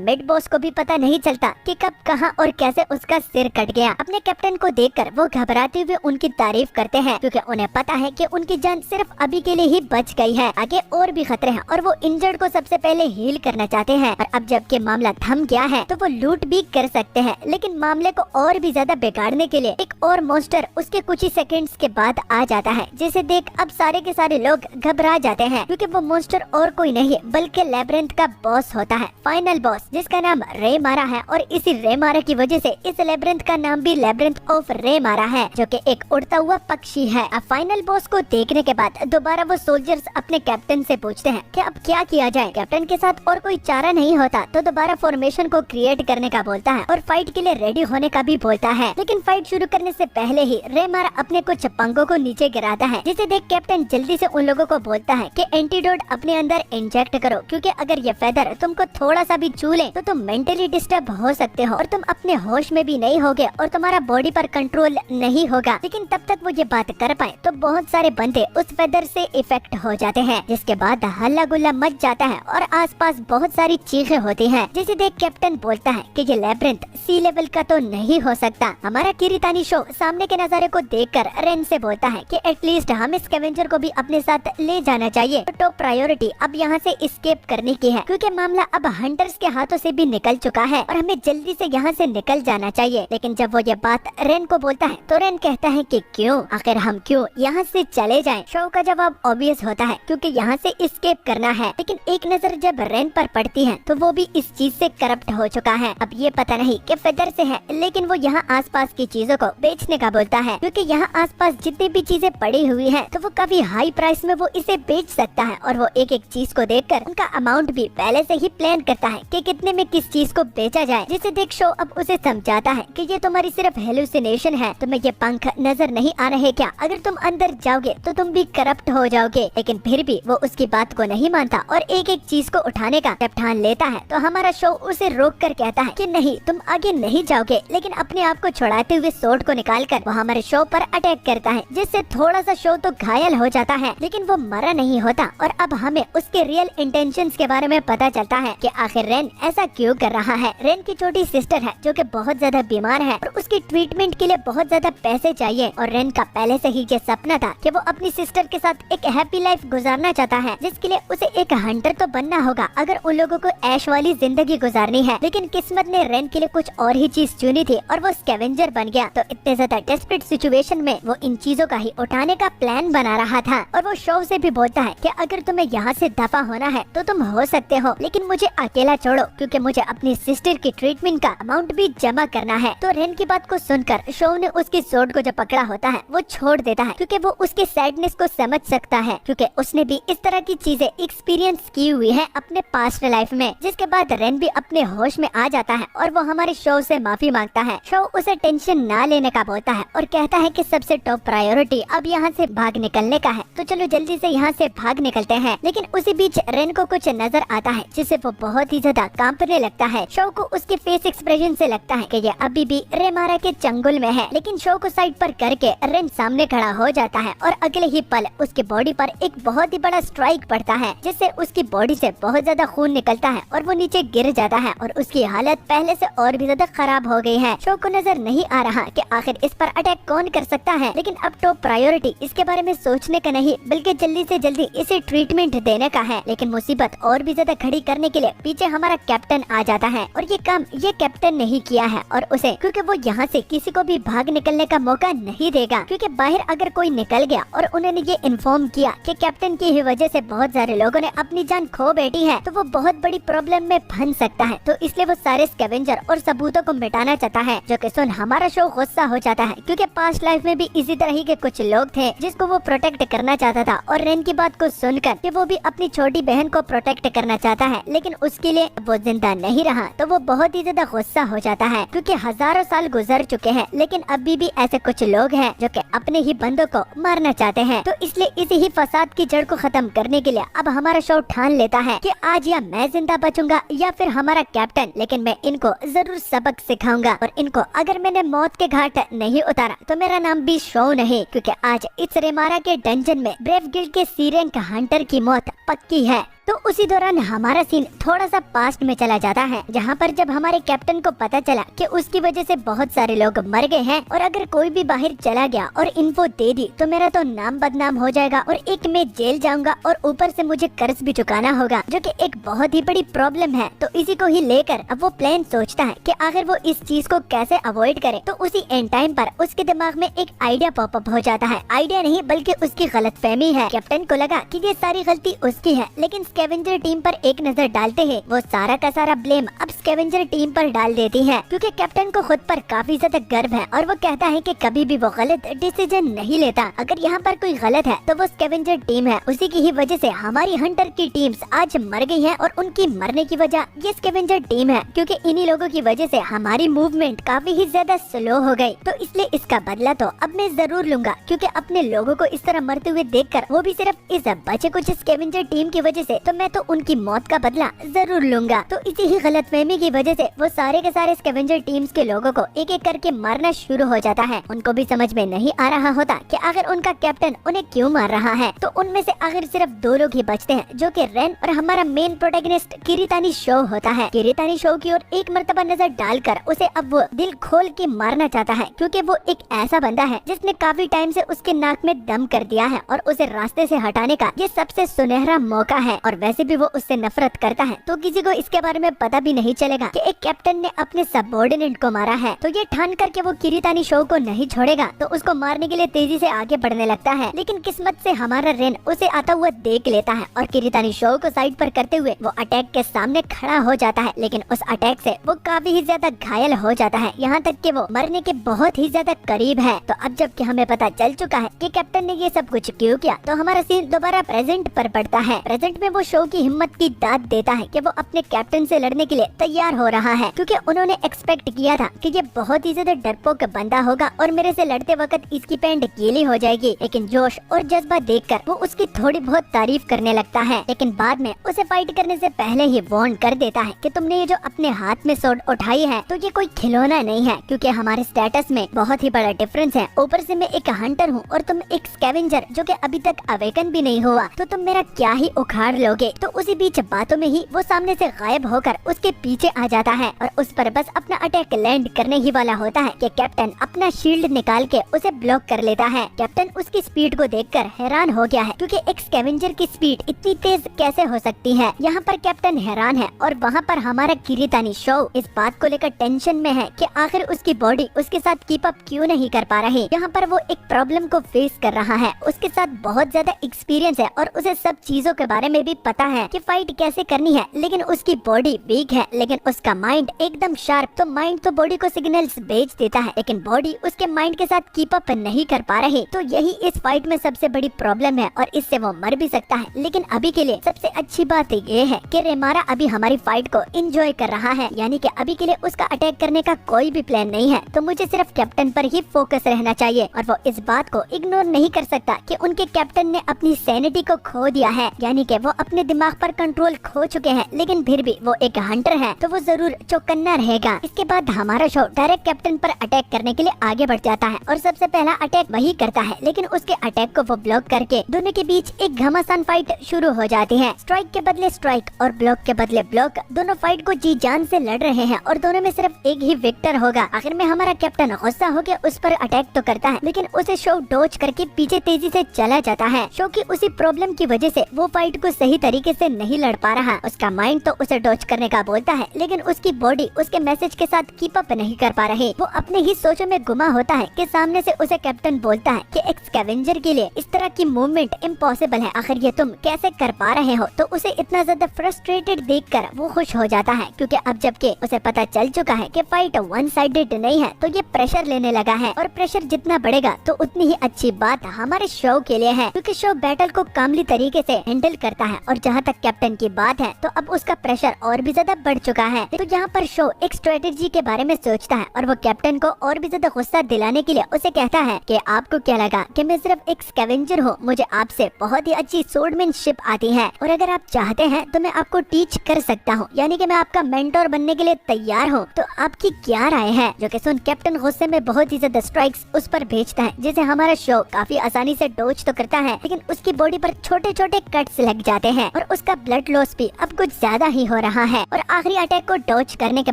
मिड बॉस को भी पता नहीं चलता कि कब कहां और कैसे उसका सिर कट गया। अपने कैप्टन को देखकर वो घबराते हुए उनकी तारीफ करते हैं क्योंकि उन्हें पता है कि उनकी जान सिर्फ अभी के लिए ही बच गई है, आगे और भी खतरे हैं और वो इंजर्ड को सबसे पहले हील करना चाहते हैं। और अब जबकि मामला थम गया है तो वो लूट भी कर सकते हैं, लेकिन मामले को और भी ज्यादा बिगाड़ने के लिए एक और मॉन्स्टर उसके कुछ ही सेकंड्स के बाद आ जाता है, जिसे देख अब सारे के सारे लोग घबरा जाते हैं क्योंकि वो मॉन्स्टर और कोई नहीं बल्कि लेब्रिंथ का बॉस होता है, फाइनल बॉस, जिसका नाम रे मारा है। और इसी रे मारा की वजह से इस लेब्रिंथ का नाम भी लेब्रिंथ ऑफ रे मारा है, जो कि एक उड़ता हुआ पक्षी है। अब फाइनल बॉस को देखने के बाद दोबारा वो सोल्जर्स अपने कैप्टन से पूछते हैं कि अब क्या किया जाए। कैप्टन के साथ और कोई चारा नहीं होता तो दोबारा फॉर्मेशन को क्रिएट करने का बोलता है और फाइट के लिए रेडी होने का भी बोलता है। लेकिन फाइट शुरू करने से पहले ही रे मारा अपने कुछ पंखों को नीचे गिराता है, जिसे देख कैप्टन जल्दी से उन लोगों को बोलता है कि एंटीडोट अपने अंदर इंजेक्ट करो, क्योंकि अगर ये फेदर तुमको थोड़ा सा भी छू ले तो तुम मेंटली डिस्टर्ब हो सकते हो और तुम अपने होश में भी नहीं होगे और तुम्हारा बॉडी पर कंट्रोल नहीं होगा। लेकिन तब तक वो ये बात कर पाए तो बहुत सारे बंदे उस फेदर से इफेक्ट हो जाते हैं, जिसके बाद हल्ला गुल्ला मच जाता है और आसपास बहुत सारी चीखें होती हैं, जिसे देख कैप्टन बोलता है कि ये लेब्रिंथ सी लेवल का तो नहीं हो सकता। हमारा किरीतानी शो सामने के नजारे को देखकर रेन से बोलता है कि एटलीस्ट हम स्कैवेंजर को भी अपने साथ ले जाना चाहिए। तो टॉप प्रायोरिटी अब यहाँ से एस्केप करने की है, क्योंकि मामला अब हंटर्स के हाथों से भी निकल चुका है और हमें जल्दी से यहाँ से निकल जाना चाहिए। लेकिन जब वो ये बात रेन को बोलता है तो रेन कहता है कि क्यों, आखिर हम क्यों यहाँ से चले जाएं? शो का जवाब ऑब्वियस होता है, क्योंकि यहाँ से एस्केप करना है। लेकिन एक नजर जब रेन पर पड़ती है तो वो भी इस चीज से करप्ट हो चुका है। अब ये पता नहीं कि फेदर से है, लेकिन वो यहाँ आसपास की चीजों को बेचने का बोलता है, क्योंकि यहाँ आसपास जितनी भी चीजें पड़ी हुई है तो वो काफी हाई प्राइस में वो इसे बेच सकता है। और वो एक एक चीज को देखकर उनका अमाउंट भी पहले से ही प्लान करता है कि कितने में किस चीज को बेचा जाए, जिसे देख शो अब उसे समझाता है कि ये तुम्हारी सिर्फ हेलुसिनेशन है, तुम्हें ये पंख नजर नहीं आ रहे क्या? अगर तुम अंदर जाओगे तो तुम भी करप्ट हो जाओगे। लेकिन फिर भी वो उसकी बात को नहीं मानता और एक एक चीज को उठाने का जब ठान लेता है तो हमारा शो उसे रोक कर कहता है कि नहीं, तुम आगे नहीं जाओगे। लेकिन अपने आप को छुड़ाते हुए सोर्ड को निकाल कर वो हमारे शो पर अटैक करता है, जिससे थोड़ा सा शो तो घायल हो जाता है, लेकिन वो मरा नहीं होता। और अब हमें उसके रियल इंटेंशंस के बारे में पता चलता है कि आखिर रेन ऐसा क्यों कर रहा है। रेन की छोटी सिस्टर है जो कि बहुत ज्यादा बीमार है और उसकी ट्रीटमेंट के लिए बहुत ज्यादा पैसे चाहिए। और रेन का पहले से ही ये सपना था कि वो अपनी सिस्टर के साथ एक हैप्पी लाइफ गुजारना चाहता है, जिसके लिए उसे एक हंटर तो बनना होगा अगर उन लोगों को ऐश वाली जिंदगी गुजारनी है। लेकिन किस्मत ने रेन के लिए कुछ और ही चीज चुनी थी और वो स्कैवेंजर बन गया। तो इतने ज्यादा डेस्परेट सिचुएशन में वो इन चीजों का ही उठाने का प्लान बना रहा था। और वो शो से भी बोलता है कि अगर तुम्हें यहाँ से दफा होना है तो तुम हो सकते हो, लेकिन मुझे अकेला छोड़ो, क्योंकि मुझे अपनी सिस्टर की ट्रीटमेंट का अमाउंट भी जमा करना है। तो रेन की बात को सुनकर शो ने उसकी सोर्ड को जो पकड़ा होता है वो छोड़ देता है, क्योंकि वो उसके सैडनेस को समझ सकता है, क्योंकि उसने भी इस तरह की चीजें एक्सपीरियंस की हुई है अपने पास्ट लाइफ में। जिसके बाद रेन भी अपने होश में आ जाता है और वो हमारे शो से माफी मांगता है। शो उसे टेंशन ना लेने का बोलता है और कहता है कि सबसे टॉप प्रायोरिटी अब यहाँ से भाग निकलने का है, तो चलो जल्दी से यहाँ से भाग निकलते हैं। लेकिन उसी बीच रेन को कुछ नजर आता है जिससे वो बहुत ही ज्यादा कांपने लगता है। शो को उसके फेस एक्सप्रेशन से लगता है कि ये अभी भी रेमारा के चंगुल में है। लेकिन शो को साइड पर करके रेन सामने खड़ा हो जाता है और अगले ही पल उसके बॉडी पर एक बहुत ही बड़ा स्ट्राइक पड़ता है, जिससे उसकी बॉडी से बहुत ज्यादा खून निकलता है और वो नीचे गिर जाता है और उसकी हालत पहले से और भी ज्यादा खराब हो गई है। शो को नजर नहीं आ रहा कि आखिर इस पर अटैक कौन कर सकता है। लेकिन अब टॉप प्रायोरिटी इसके बारे में सोचने का नहीं, बल्कि जल्दी से जल्दी इसे ट्रीटमेंट देने का है। लेकिन मुसीबत और भी ज्यादा खड़ी करने के लिए पीछे हमारा कैप्टन आ जाता है और ये काम ये कैप्टन नहीं किया है और उसे, क्योंकि वो यहाँ से किसी को भी भाग निकलने का मौका नहीं देगा, क्योंकि बाहर अगर कोई निकल गया और उन्होंने ये इन्फॉर्म किया कि कैप्टन की ही वजह से बहुत सारे लोगों ने अपनी जान खो बैठी है, तो वो बहुत बड़ी प्रॉब्लम में फंस सकता है। तो इसलिए वो सारे स्कैवेंजर और सबूतों को मिटाना चाहता है, जो कि सुन हमारा शो गुस्सा हो जाता है, क्योंकि पास्ट लाइफ में भी इसी तरह ही के कुछ लोग थे जिसको वो प्रोटेक्ट करना चाहता था। और रेन की बात को सुनकर कि वो भी अपनी छोटी बहन को प्रोटेक्ट करना चाहता है, लेकिन उसके लिए वो जिंदा नहीं रहा, तो वो बहुत ही ज्यादा गुस्सा हो जाता है, क्योंकि हजारों साल गुजर चुके हैं लेकिन अभी भी ऐसे कुछ लोग हैं जो कि अपने ही बंदों को मारना चाहते हैं। तो इसलिए इसी ही फसाद की जड़ को खत्म करने के लिए अब हमारा शो ठान लेता है कि आज या मैं जिंदा बचूंगा या फिर हमारा कैप्टन, लेकिन मैं इनको जरूर सबक सिखाऊंगा। दिखाऊंगा और इनको अगर मैंने मौत के घाट नहीं उतारा तो मेरा नाम भी शो नहीं, क्योंकि आज इस रेमारा के डंजन में ब्रेव गिल्ड के सी रैंक हंटर की मौत पक्की है। तो उसी दौरान हमारा सीन थोड़ा सा पास्ट में चला जाता है, जहाँ पर जब हमारे कैप्टन को पता चला कि उसकी वजह से बहुत सारे लोग मर गए हैं और अगर कोई भी बाहर चला गया और इन्फो दे दी तो मेरा तो नाम बदनाम हो जाएगा और एक मैं जेल जाऊंगा और ऊपर से मुझे कर्ज भी चुकाना होगा, जो कि एक बहुत ही बड़ी प्रॉब्लम है। तो इसी को ही लेकर अब वो प्लान सोचता है कि आखिर वो इस चीज को कैसे अवॉइड करे। तो उसी एंड टाइम पर उसके दिमाग में एक आइडिया पॉपअप हो जाता है। आइडिया नहीं बल्कि उसकी गलतफहमी है। कैप्टन को लगा कि ये सारी गलती उसकी है, लेकिन स्कैवेंजर टीम पर एक नजर डालते हैं वो सारा का सारा ब्लेम अब स्कैवेंजर टीम पर डाल देती है, क्योंकि कैप्टन को खुद पर काफी ज्यादा गर्व है और वो कहता है कि कभी भी वो गलत डिसीजन नहीं लेता। अगर यहाँ पर कोई गलत है तो वो स्कैवेंजर टीम है, उसी की ही वजह से हमारी हंटर की टीम्स आज मर गई हैं और उनकी मरने की वजह ये स्कैवेंजर टीम है, क्योंकि इन्हीं लोगों की वजह से हमारी मूवमेंट काफी ही ज्यादा स्लो हो गई। तो इसलिए इसका बदला तो अब मैं जरूर लूंगा, क्योंकि अपने लोगों को इस तरह मरते हुए देखकर वो भी सिर्फ इस बचे कुछ स्कैवेंजर टीम की वजह से, तो मैं तो उनकी मौत का बदला जरूर लूंगा। तो इसी ही गलतफहमी की वजह से वो सारे के सारे स्कैवेंजर टीम्स के लोगों को एक एक करके मारना शुरू हो जाता है। उनको भी समझ में नहीं आ रहा होता कि आखिर उनका कैप्टन उन्हें क्यों मार रहा है। तो उनमें से आखिर सिर्फ 2 लोग ही बचते हैं, जो कि रेन और हमारा मेन प्रोटैगनिस्ट किरीतानी शो होता है। किरीतानी शो की ओर एक मर्तबा नजर डालकर उसे अब वो दिल खोल के मारना चाहता है, क्योंकि वो एक ऐसा बंदा है जिसने काफी टाइम से उसके नाक में दम कर दिया है और उसे रास्ते से हटाने का ये सबसे सुनहरा मौका है। और वैसे भी वो उससे नफरत करता है, तो किसी को इसके बारे में पता भी नहीं चलेगा कि एक कैप्टन ने अपने सबऑर्डिनेट को मारा है। तो ये ठान करके वो किरीतानी शो को नहीं छोड़ेगा, तो उसको मारने के लिए तेजी से आगे बढ़ने लगता है। लेकिन किस्मत से हमारा रेन उसे आता हुआ देख लेता है और किरीतानी शो को साइड पर करते हुए वो अटैक के सामने खड़ा हो जाता है। लेकिन उस अटैक से वो काफी ही ज्यादा घायल हो जाता है, यहाँ तक कि वो मरने के बहुत ही ज्यादा करीब है। तो अब जबकि हमें पता चल चुका है कि कैप्टन ने ये सब कुछ क्यों किया, तो हमारा सीन दोबारा प्रेजेंट पर पड़ता है। प्रेजेंट में वो शो की हिम्मत की दाद देता है कि वो अपने कैप्टन से लड़ने के लिए तैयार हो रहा है, क्योंकि उन्होंने एक्सपेक्ट किया था कि ये बहुत ही ज्यादा डरपोक बंदा होगा और मेरे से लड़ते वक्त इसकी पैंट गीली हो जाएगी। लेकिन जोश और जज्बा देखकर वो उसकी थोड़ी बहुत तारीफ करने लगता है, लेकिन बाद में उसे फाइट करने से पहले ही वार्न कर देता है कि तुमने ये जो अपने हाथ में सोर्ड उठाई है तो ये कोई खिलौना नहीं है, क्योंकि हमारे स्टेटस में बहुत ही बड़ा डिफरेंस है। ऊपर से मैं एक हंटर हूँ और तुम एक स्कैवेंजर जो कि अभी तक अवेकन भी नहीं हुआ, तो तुम मेरा क्या ही उखाड़ लोगे। तो उसी बीच बातों में ही वो सामने से गायब होकर उसके पीछे आ जाता है और उस पर बस अपना अटैक लैंड करने ही वाला होता है कि कैप्टन अपना शील्ड निकाल के उसे ब्लॉक कर लेता है। कैप्टन उसकी स्पीड को देखकर हैरान हो गया है, क्योंकि एक स्कैवेंजर की स्पीड इतनी तेज कैसे हो सकती है। यहाँ पर कैप्टन हैरान है और वहाँ पर हमारा किरीतानी शो इस बात को लेकर टेंशन में है कि आखिर उसकी बॉडी उसके साथ कीप अप क्यों नहीं कर पा रही। यहाँ पर वो एक प्रॉब्लम को फेस कर रहा है, उसके साथ बहुत ज्यादा एक्सपीरियंस है और उसे सब चीजों के बारे में भी पता है कि फाइट कैसे करनी है, लेकिन उसकी बॉडी वीक है लेकिन उसका माइंड एकदम शार्प। तो माइंड तो बॉडी को सिग्नल्स भेज देता है, लेकिन बॉडी उसके माइंड के साथ कीप अप नहीं कर पा रही। तो यही इस फाइट में सबसे बड़ी प्रॉब्लम है और इससे वो मर भी सकता है। लेकिन अभी के लिए सबसे अच्छी बात ये है कि रेमारा अभी हमारी फाइट को एंजॉय कर रहा है, यानी कि अभी के लिए उसका अटैक करने का कोई भी प्लान नहीं है। तो मुझे सिर्फ कैप्टन पर ही फोकस रहना चाहिए और वो इस बात को इग्नोर नहीं कर सकता कि उनके कैप्टन ने अपनी सैनिटी को खो दिया है, यानी कि वो अपने दिमाग पर कंट्रोल खो चुके हैं। लेकिन फिर भी वो एक हंटर है, तो वो जरूर चौकन्ना रहेगा। इसके बाद हमारा शो डायरेक्ट कैप्टन पर अटैक करने के लिए आगे बढ़ जाता है और सबसे पहला अटैक वही करता है, लेकिन उसके अटैक को वो ब्लॉक करके दोनों के बीच एक घमासान फाइट शुरू हो जाती है। स्ट्राइक के बदले स्ट्राइक और ब्लॉक के बदले ब्लॉक, दोनों फाइट को जी जान से लड़ रहे हैं और दोनों में सिर्फ एक ही विक्टर होगा। आखिर में हमारा कैप्टन गुस्सा होकर उस पर अटैक तो करता है, लेकिन उसे शो डॉज करके पीछे तेजी से चला जाता है। शो की उसी प्रॉब्लम की वजह से वो फाइट को सही तरीके से नहीं लड़ पा रहा। उसका माइंड तो उसे डॉज करने का बोलता है, लेकिन उसकी बॉडी उसके मैसेज के साथ कीप अप नहीं कर पा रही। वो अपने ही सोचों में गुमा होता है कि सामने से उसे कैप्टन बोलता है कि एक स्कैवेंजर के लिए इस तरह की मूवमेंट इम्पॉसिबल है, आखिर ये तुम कैसे कर पा रहे हो। तो उसे इतना ज्यादा फ्रस्ट्रेटेड देखकर वो खुश हो जाता है, क्योंकि अब जबकि उसे पता चल चुका है कि फाइट वन साइडेड नहीं है, तो ये प्रेशर लेने लगा है और प्रेशर जितना बढ़ेगा तो उतनी ही अच्छी बात हमारे शो के लिए है, क्योंकि शो बैटल को कामली तरीके से हैंडल करता है और जहाँ तक कैप्टन की बात है तो अब उसका प्रेशर और भी ज्यादा बढ़ चुका है। तो यहाँ पर शो एक स्ट्रेटेजी के बारे में सोचता है और वो कैप्टन को और भी ज्यादा गुस्सा दिलाने के लिए उसे कहता है कि आपको क्या लगा कि मैं सिर्फ एक स्कैवेंजर हूँ, मुझे आपसे बहुत ही अच्छी स्वॉर्डमैनशिप आती है और अगर आप चाहते हैं तो मैं आपको टीच कर सकता हूँ, यानी कि मैं आपका मेंटोर बनने के लिए तैयार हूँ। तो आपकी क्या राय है? जो कि सुन कैप्टन गुस्से में बहुत ही ज्यादा स्ट्राइक्स उस पर भेजता है, जिसे हमारा शो काफी आसानी से डॉज तो करता है, लेकिन उसकी बॉडी पर छोटे छोटे कट्स लग जाते हैं और उसका ब्लड लॉस भी अब कुछ ज्यादा ही हो रहा है। और आखिरी अटैक को डॉज करने के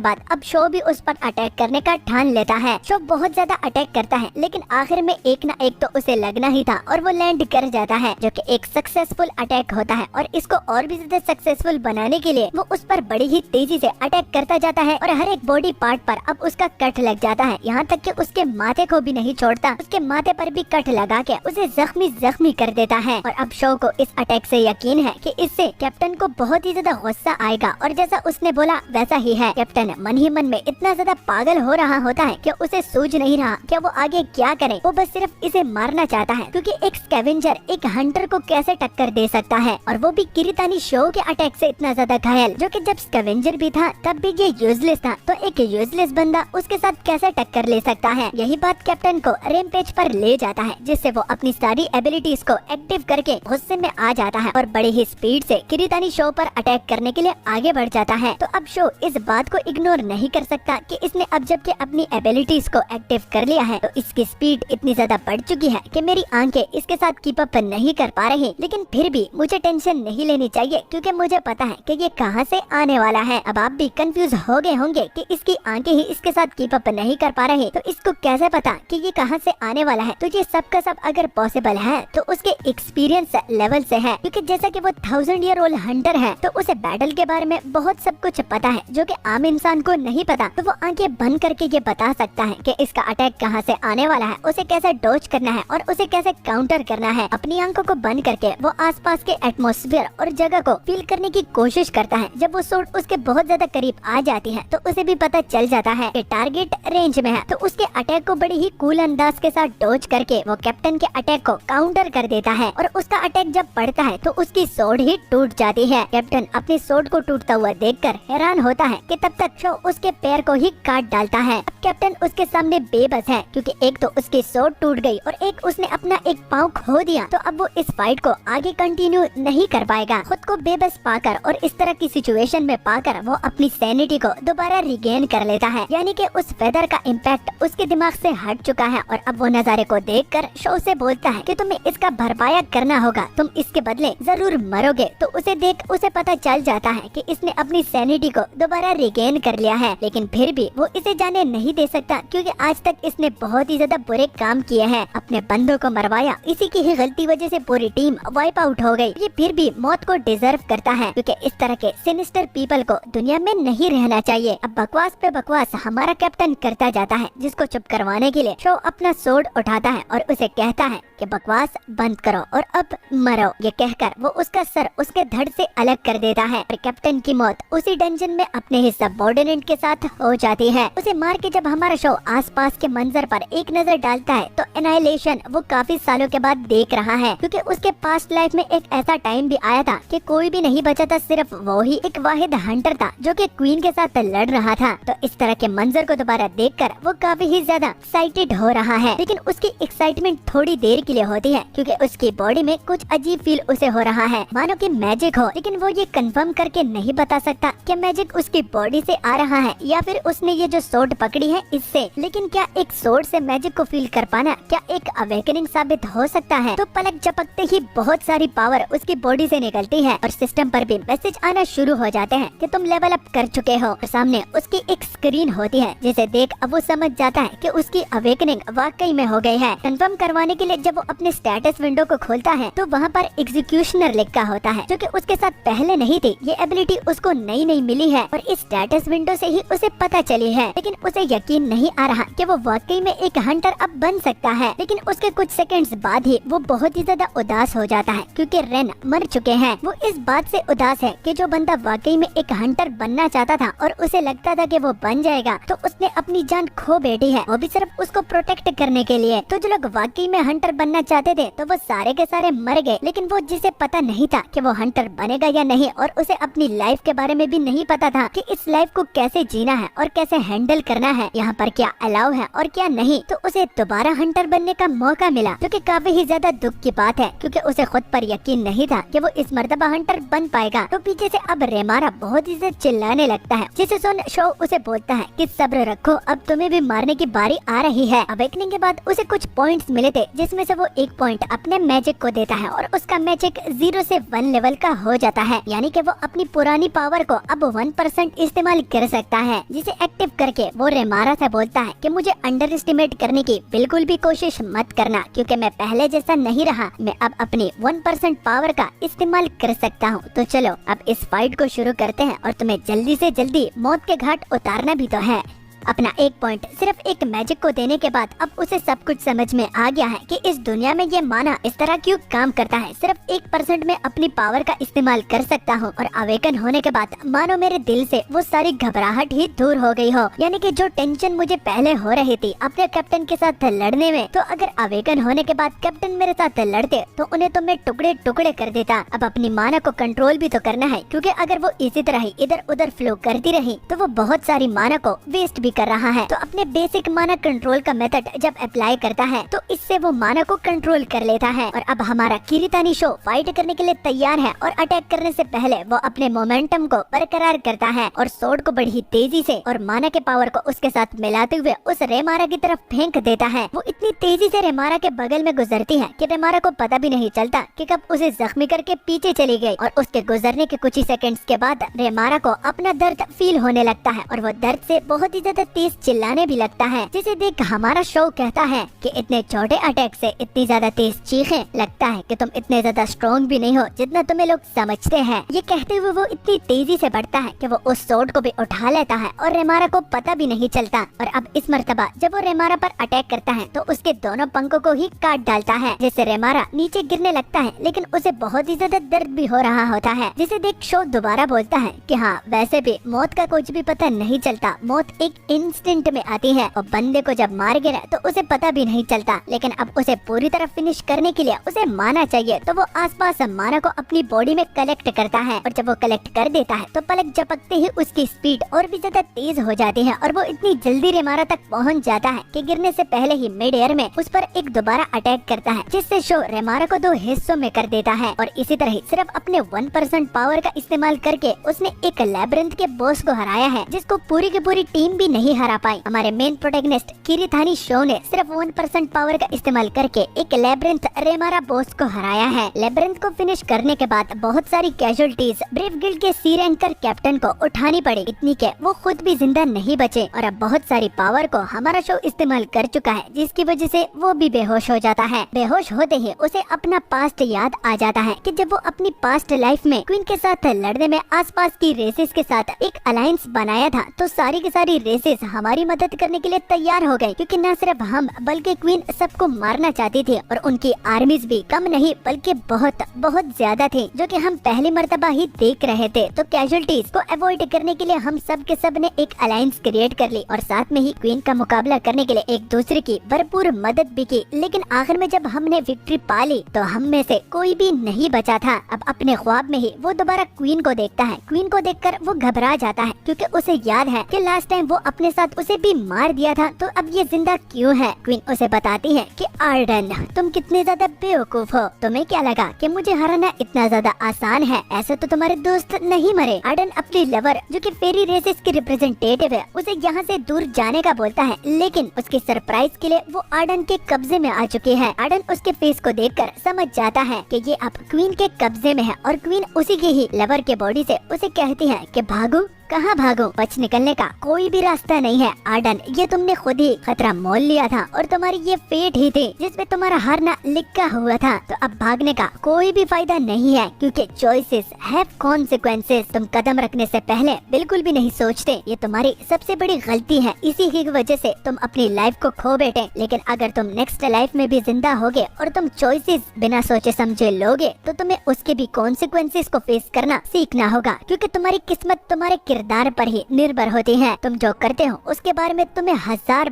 बाद अब शो भी उस पर अटैक करने का ठान लेता है। शो बहुत ज्यादा अटैक करता है, लेकिन आखिर में एक ना एक तो उसे लगना ही था और वो लैंड कर जाता है, जो कि एक सक्सेसफुल अटैक होता है। और इसको और भी ज्यादा सक्सेसफुल बनाने के लिए वो उस पर बड़ी ही तेजी से अटैक करता जाता है और हर एक बॉडी पार्ट पर अब उसका कट लग जाता है, यहाँ तक कि उसके माथे को भी नहीं छोड़ता, उसके माथे पर भी कट लगा के उसे जख्मी कर देता है। और अब शो को इस अटैक से यकीन है कि इससे कैप्टन को बहुत ही ज्यादा गुस्सा आएगा और जैसा उसने बोला वैसा ही है। कैप्टन मन ही मन में इतना ज्यादा पागल हो रहा होता है कि उसे सूझ नहीं रहा कि वो आगे क्या करे, वो बस सिर्फ इसे मारना चाहता है, क्योंकि एक स्कैवेंजर एक हंटर को कैसे टक्कर दे सकता है, और वो भी किरीतानी शो के अटैक से इतना ज्यादा घायल, जो कि जब स्कैवेंजर भी था तब भी ये यूजलेस था, तो एक यूजलेस बंदा उसके साथ कैसे टक्कर ले सकता है। यही बात कैप्टन को रैम्पेज पर ले जाता है, जिससे वो अपनी सारी एबिलिटीज को एक्टिव करके गुस्से में आ जाता है और बड़ी ही स्पीड से किरीतानी शो पर अटैक करने के लिए आगे बढ़ जाता है। तो अब शो इस बात को इग्नोर नहीं कर सकता कि इसने अब जब के अपनी एबिलिटीज को एक्टिव कर लिया है तो इसकी स्पीड इतनी ज्यादा बढ़ चुकी है कि मेरी आंखें इसके साथ कीप अप नहीं कर पा रही, लेकिन फिर भी मुझे टेंशन नहीं लेनी चाहिए, क्योंकि मुझे पता है कि ये कहां से आने वाला है। अब आप भी कंफ्यूज हो गए होंगे कि इसकी आंखें ही इसके साथ कीप अप नहीं कर पा रही, तो इसको कैसे पता कि ये कहां से आने वाला है। तो ये सब का सब अगर पॉसिबल है तो उसके एक्सपीरियंस लेवल से है, क्योंकि जैसा कि वो 1000 ईयर ओल्ड हंटर है तो उसे बैटल के बारे में बहुत सब कुछ पता है, जो कि आम इंसान को नहीं पता। तो वो आंखें बंद करके ये बता सकता है कि इसका अटैक कहां से आने वाला है, उसे कैसे डॉज करना है और उसे कैसे काउंटर करना है। अपनी आंखों को बंद करके वो आसपास के एटमॉस्फेयर और जगह को फील करने की कोशिश करता है। जब वो सोर्ड उसके बहुत ज्यादा करीब आ जाती है तो उसे भी पता चल जाता है कि टारगेट रेंज में है, तो उसके अटैक को बड़ी ही कूल अंदाज के साथ डॉज करके वो कैप्टन के अटैक को काउंटर कर देता है। और उसका अटैक जब पड़ता है तो उसकी सोर्ड ही टूट जाती है। कैप्टन अपनी सोर्ड को टूटता हुआ देखकर हैरान होता है कि तब तक शो उसके पैर को ही काट डालता है। अब कैप्टन उसके सामने बेबस है, क्योंकि एक तो उसकी सोर्ड टूट गई और एक उसने अपना एक पाँव खो दिया, तो अब वो इस फाइट को आगे कंटिन्यू नहीं कर पाएगा। खुद को बेबस पाकर और इस तरह की सिचुएशन में पाकर वो अपनी सैनिटी को दोबारा रिगेन कर लेता है, यानी कि उस फेदर का इम्पैक्ट उसके दिमाग से हट चुका है। और अब वो नजारे को देखकर शो से बोलता है कि तुम्हें इसका भरपाया करना होगा, तुम इसके बदले जरूर मरोगे। तो उसे देख उसे पता चल जाता है कि इसने अपनी सैनिटी को दोबारा रिगेन कर लिया है, लेकिन फिर भी वो इसे जाने नहीं दे सकता, क्योंकि आज तक इसने बहुत ही ज्यादा बुरे काम किए हैं, अपने बंदों को मरवाया, इसी की ही गलती वजह से पूरी टीम वाइप आउट हो गई। ये फिर भी मौत को डिजर्व करता है, क्योंकि इस तरह के सिनिस्टर पीपल को दुनिया में नहीं रहना चाहिए। अब बकवास पे बकवास हमारा कैप्टन करता जाता है, जिसको चुप करवाने के लिए शो अपना सोर्ड उठाता है और उसे कहता है कि बकवास बंद करो और अब मरो। ये कहकर वो उसका सर उसके धड़ से अलग कर देता है और कैप्टन की मौत उसी डंजन में अपने ही सबऑर्डिनेट के साथ हो जाती है। उसे मार के जब हमारा शो आसपास के मंजर पर एक नजर डालता है तो एनाइलेशन वो काफी सालों के बाद देख रहा है, क्योंकि उसके पास्ट लाइफ में एक ऐसा टाइम भी आया था कि कोई भी नहीं बचा था, सिर्फ वो ही एक वाहिद हंटर था जो कि क्वीन के साथ लड़ रहा था। तो इस तरह के मंजर को दोबारा देखकर वो काफी ही ज्यादा एक्साइटेड हो रहा है, लेकिन उसकी एक्साइटमेंट थोड़ी देर के लिए होती है, क्योंकि उसकी बॉडी में कुछ अजीब फील उसे हो रहा है, मानो कि मैजिक हो, लेकिन वो ये कंफर्म करके नहीं बता सकता कि मैजिक उसकी बॉडी से आ रहा है या फिर उसने ये जो सोर्ड पकड़ी है इससे। लेकिन क्या एक सोर्ड से मैजिक को फील कर पाना क्या एक अवेकनिंग साबित हो सकता है? तो पलक झपकते ही बहुत सारी पावर उसकी बॉडी से निकलती है और सिस्टम पर भी मैसेज आना शुरू हो जाते हैं कि तुम लेवल अप कर चुके हो। और सामने उसकी एक स्क्रीन होती है, जिसे देख अब वो समझ जाता है कि उसकी अवेकनिंग वाकई में हो गई है। कंफर्म करवाने के लिए जब वो अपने स्टेटस विंडो को खोलता है तो वहाँ पर एग्जीक्यूशनर लिखा होता है, जो कि उसके साथ पहले नहीं थी। ये एबिलिटी उसको नई नई मिली है और इस स्टेटस विंडो से ही उसे पता चली है, लेकिन उसे यकीन नहीं आ रहा कि वो वाकई में एक हंटर अब बन सकता है। लेकिन उसके कुछ सेकंड्स बाद ही वो बहुत ही ज्यादा उदास हो जाता है, क्योंकि रेन मर चुके हैं। वो इस बात से उदास है कि जो बंदा वाकई में एक हंटर बनना चाहता था और उसे लगता था कि वो बन जाएगा, तो उसने अपनी जान खो बैठी है, वो भी सिर्फ उसको प्रोटेक्ट करने के लिए। तो जो लोग वाकई में हंटर बनना चाहते थे तो वो सारे के सारे मर गए, लेकिन वो जिसे पता नहीं था कि वो हंटर बनेगा या नहीं, और उसे अपनी लाइफ के बारे में भी नहीं पता था कि इस लाइफ को कैसे जीना है और कैसे हैंडल करना है, यहाँ पर क्या अलाउ है और क्या नहीं। तो उसे दोबारा हंटर बनने का मौका मिला, जो कि काफी ही ज्यादा दुख की बात है, क्योंकि उसे खुद पर यकीन नहीं था कि वो इस मर्तबा हंटर बन पाएगा। तो पीछे से अब रेमारा बहुत ही ज्यादा चिल्लाने लगता है, जिसे सुन शो उसे बोलता है कि सब्र रखो, अब तुम्हें भी मारने की बारी आ रही है। अवेकनिंग के बाद उसे कुछ पॉइंट्स मिले थे, जिसमें से वो एक पॉइंट अपने मैजिक को देता है और उसका मैजिक 0 से 1 लेवल का हो जाता है, यानी कि वो अपनी पुरानी पावर को अब 1% इस्तेमाल कर सकता है, जिसे एक्टिव करके वो रेमारा से बोलता है कि मुझे अंडर एस्टिमेट करने की बिल्कुल भी कोशिश मत करना, क्योंकि मैं पहले जैसा नहीं रहा, मैं अब अपनी 1% पावर का इस्तेमाल कर सकता हूँ। तो चलो अब इस फाइट को शुरू करते हैं और तुम्हें जल्दी से जल्दी मौत के घाट उतारना भी तो है। अपना एक पॉइंट सिर्फ एक मैजिक को देने के बाद अब उसे सब कुछ समझ में आ गया है कि इस दुनिया में ये माना इस तरह क्यों काम करता है। सिर्फ 1% में अपनी पावर का इस्तेमाल कर सकता हूँ, और अवेकन होने के बाद मानो मेरे दिल से वो सारी घबराहट ही दूर हो गई हो, यानी कि जो टेंशन मुझे पहले हो रही थी अपने कैप्टन के साथ लड़ने में, तो अगर अवेकन होने के बाद कैप्टन मेरे साथ लड़ते तो उन्हें तो मैं टुकड़े टुकड़े कर देता। अब अपनी माना को कंट्रोल भी तो करना है, क्योंकि अगर वो इसी तरह ही इधर उधर फ्लो करती रही तो वो बहुत सारी माना को वेस्ट भी कर रहा है। तो अपने बेसिक माना कंट्रोल का मेथड जब अप्लाई करता है तो इससे वो माना को कंट्रोल कर लेता है। और अब हमारा किरीतानी शो फाइट करने के लिए तैयार है, और अटैक करने से पहले वो अपने मोमेंटम को बरकरार करता है और सोर्ड को बड़ी तेजी से और माना के पावर को उसके साथ मिलाते हुए उस रेमारा की तरफ फेंक देता है। वो इतनी तेजी से रेमारा के बगल में गुजरती है कि रेमारा को पता भी नहीं चलता कि कब उसे जख्मी करके पीछे चली गई, और उसके गुजरने के कुछ ही सेकंड्स के बाद रेमारा को अपना दर्द फील होने लगता है और वो दर्द से बहुत ही ज्यादा तेज चिल्लाने भी लगता है, जिसे देख हमारा शो कहता है कि इतने छोटे अटैक से इतनी ज्यादा तेज चीखें, लगता है कि तुम इतने ज्यादा स्ट्रॉन्ग भी नहीं हो जितना तुम्हें लोग समझते हैं। ये कहते हुए वो इतनी तेजी से बढ़ता है कि वो उस सोर्ड को भी उठा लेता है और रेमारा को पता भी नहीं चलता। और अब इस मर्तबा जब वो रेमारा पर अटैक करता है तो उसके दोनों पंखों को ही काट डालता है, जिससे रेमारा नीचे गिरने लगता है, लेकिन उसे बहुत ही ज्यादा दर्द भी हो रहा होता है। जिसे देख शो दोबारा बोलता है कि हाँ, वैसे भी मौत का कुछ भी पता नहीं चलता, मौत एक इंस्टेंट में आती है, और बंदे को जब मार गिरा तो उसे पता भी नहीं चलता। लेकिन अब उसे पूरी तरह फिनिश करने के लिए उसे माना चाहिए, तो वो आसपास माना को अपनी बॉडी में कलेक्ट करता है, और जब वो कलेक्ट कर देता है तो पलक झपकते ही उसकी स्पीड और भी ज्यादा तेज हो जाती है, और वो इतनी जल्दी रेमारा तक पहुंच जाता है कि गिरने से पहले ही मिड एयर में उस पर एक दोबारा अटैक करता है, जिससे शो रेमारा को 2 हिस्सों में कर देता है। और इसी तरह सिर्फ अपने 1% पावर का इस्तेमाल करके उसने एक लैब्रिंथ के बॉस को हराया है, जिसको पूरी की पूरी टीम भी नहीं हरा पाई। हमारे मेन प्रोटैगनिस्ट किरीतानी शो ने सिर्फ 1% पावर का इस्तेमाल करके एक लैब्रिंथ रेमारा बॉस को हराया है। लैब्रिंथ को फिनिश करने के बाद बहुत सारी कैजुअलिटीज ब्रेव गिल्ड के सी रैंकर कैप्टन को उठानी पड़ी, इतनी के वो खुद भी जिंदा नहीं बचे, और अब बहुत सारी पावर को हमारा शो इस्तेमाल कर चुका है, जिसकी वजह से वो भी बेहोश हो जाता है। बेहोश होते ही उसे अपना पास्ट याद आ जाता है कि जब वो अपनी पास्ट लाइफ में क्वीन के साथ लड़ने में आसपास की रेसेस के साथ एक अलायंस बनाया था, तो सारी की सारी रेसेस हमारी मदद करने के लिए तैयार हो गई, क्योंकि न सिर्फ हम बल्कि क्वीन सबको मारना चाहती थी, और उनकी आर्मीज भी कम नहीं बल्कि बहुत बहुत ज्यादा थी, जो कि हम पहली मर्तबा ही देख रहे थे। तो कैजुअलिटीज को अवॉइड करने के लिए हम सब के सब ने एक अलायंस क्रिएट कर ली, और साथ में ही क्वीन का मुकाबला करने के लिए एक दूसरे की भरपूर मदद भी की। लेकिन आखिर में जब हमने विक्ट्री पा ली तो हम में से कोई भी नहीं बचा था। अब अपने ख्वाब में ही वो दोबारा क्वीन को देखता है। क्वीन को देखकर वो घबरा जाता है, क्योंकि उसे याद है कि लास्ट टाइम वो अपने साथ उसे भी मार दिया था, तो अब ये जिंदा क्यों है। क्वीन उसे बताती है कि आर्डन, तुम कितने ज्यादा बेवकूफ हो, तुम्हें क्या लगा कि मुझे हराना इतना ज्यादा आसान है, ऐसे तो तुम्हारे दोस्त नहीं मरे। आर्डन अपनी लवर जो कि फेरी रेसेस की रिप्रेजेंटेटिव है उसे यहाँ से दूर जाने का बोलता है, लेकिन उसके सरप्राइज के लिए वो आर्डन के कब्जे में आ चुकी है। आर्डन उसके फेस को देखकर समझ जाता है कि ये अब क्वीन के कब्जे में है, और क्वीन उसी की ही लवर के बॉडी से उसे कहती है कि भागो, कहाँ भागो, बच निकलने का कोई भी रास्ता नहीं है। आर्डन, ये तुमने खुद ही खतरा मोल लिया था, और तुम्हारी ये फेट ही थी जिसमें तुम्हारा हारना लिखा हुआ था, तो अब भागने का कोई भी फायदा नहीं है, क्योंकि चॉइसेस हैव कॉन्सिक्वेंसेस। तुम कदम रखने से पहले बिल्कुल भी नहीं सोचते, ये तुम्हारी सबसे बड़ी गलती है, इसी की वजह से तुम अपनी लाइफ को खो बैठे। लेकिन अगर तुम नेक्स्ट लाइफ में भी जिंदा होगे और तुम चॉइसेस बिना सोचे समझे लोगे, तो तुम्हें उसके भी कॉन्सिक्वेंसेस को फेस करना सीखना होगा, क्योंकि तुम्हारी किस्मत तुम्हारे किरदार पर ही निर्भर होती है। तुम जो करते हो उसके बारे में तुम्हें हजार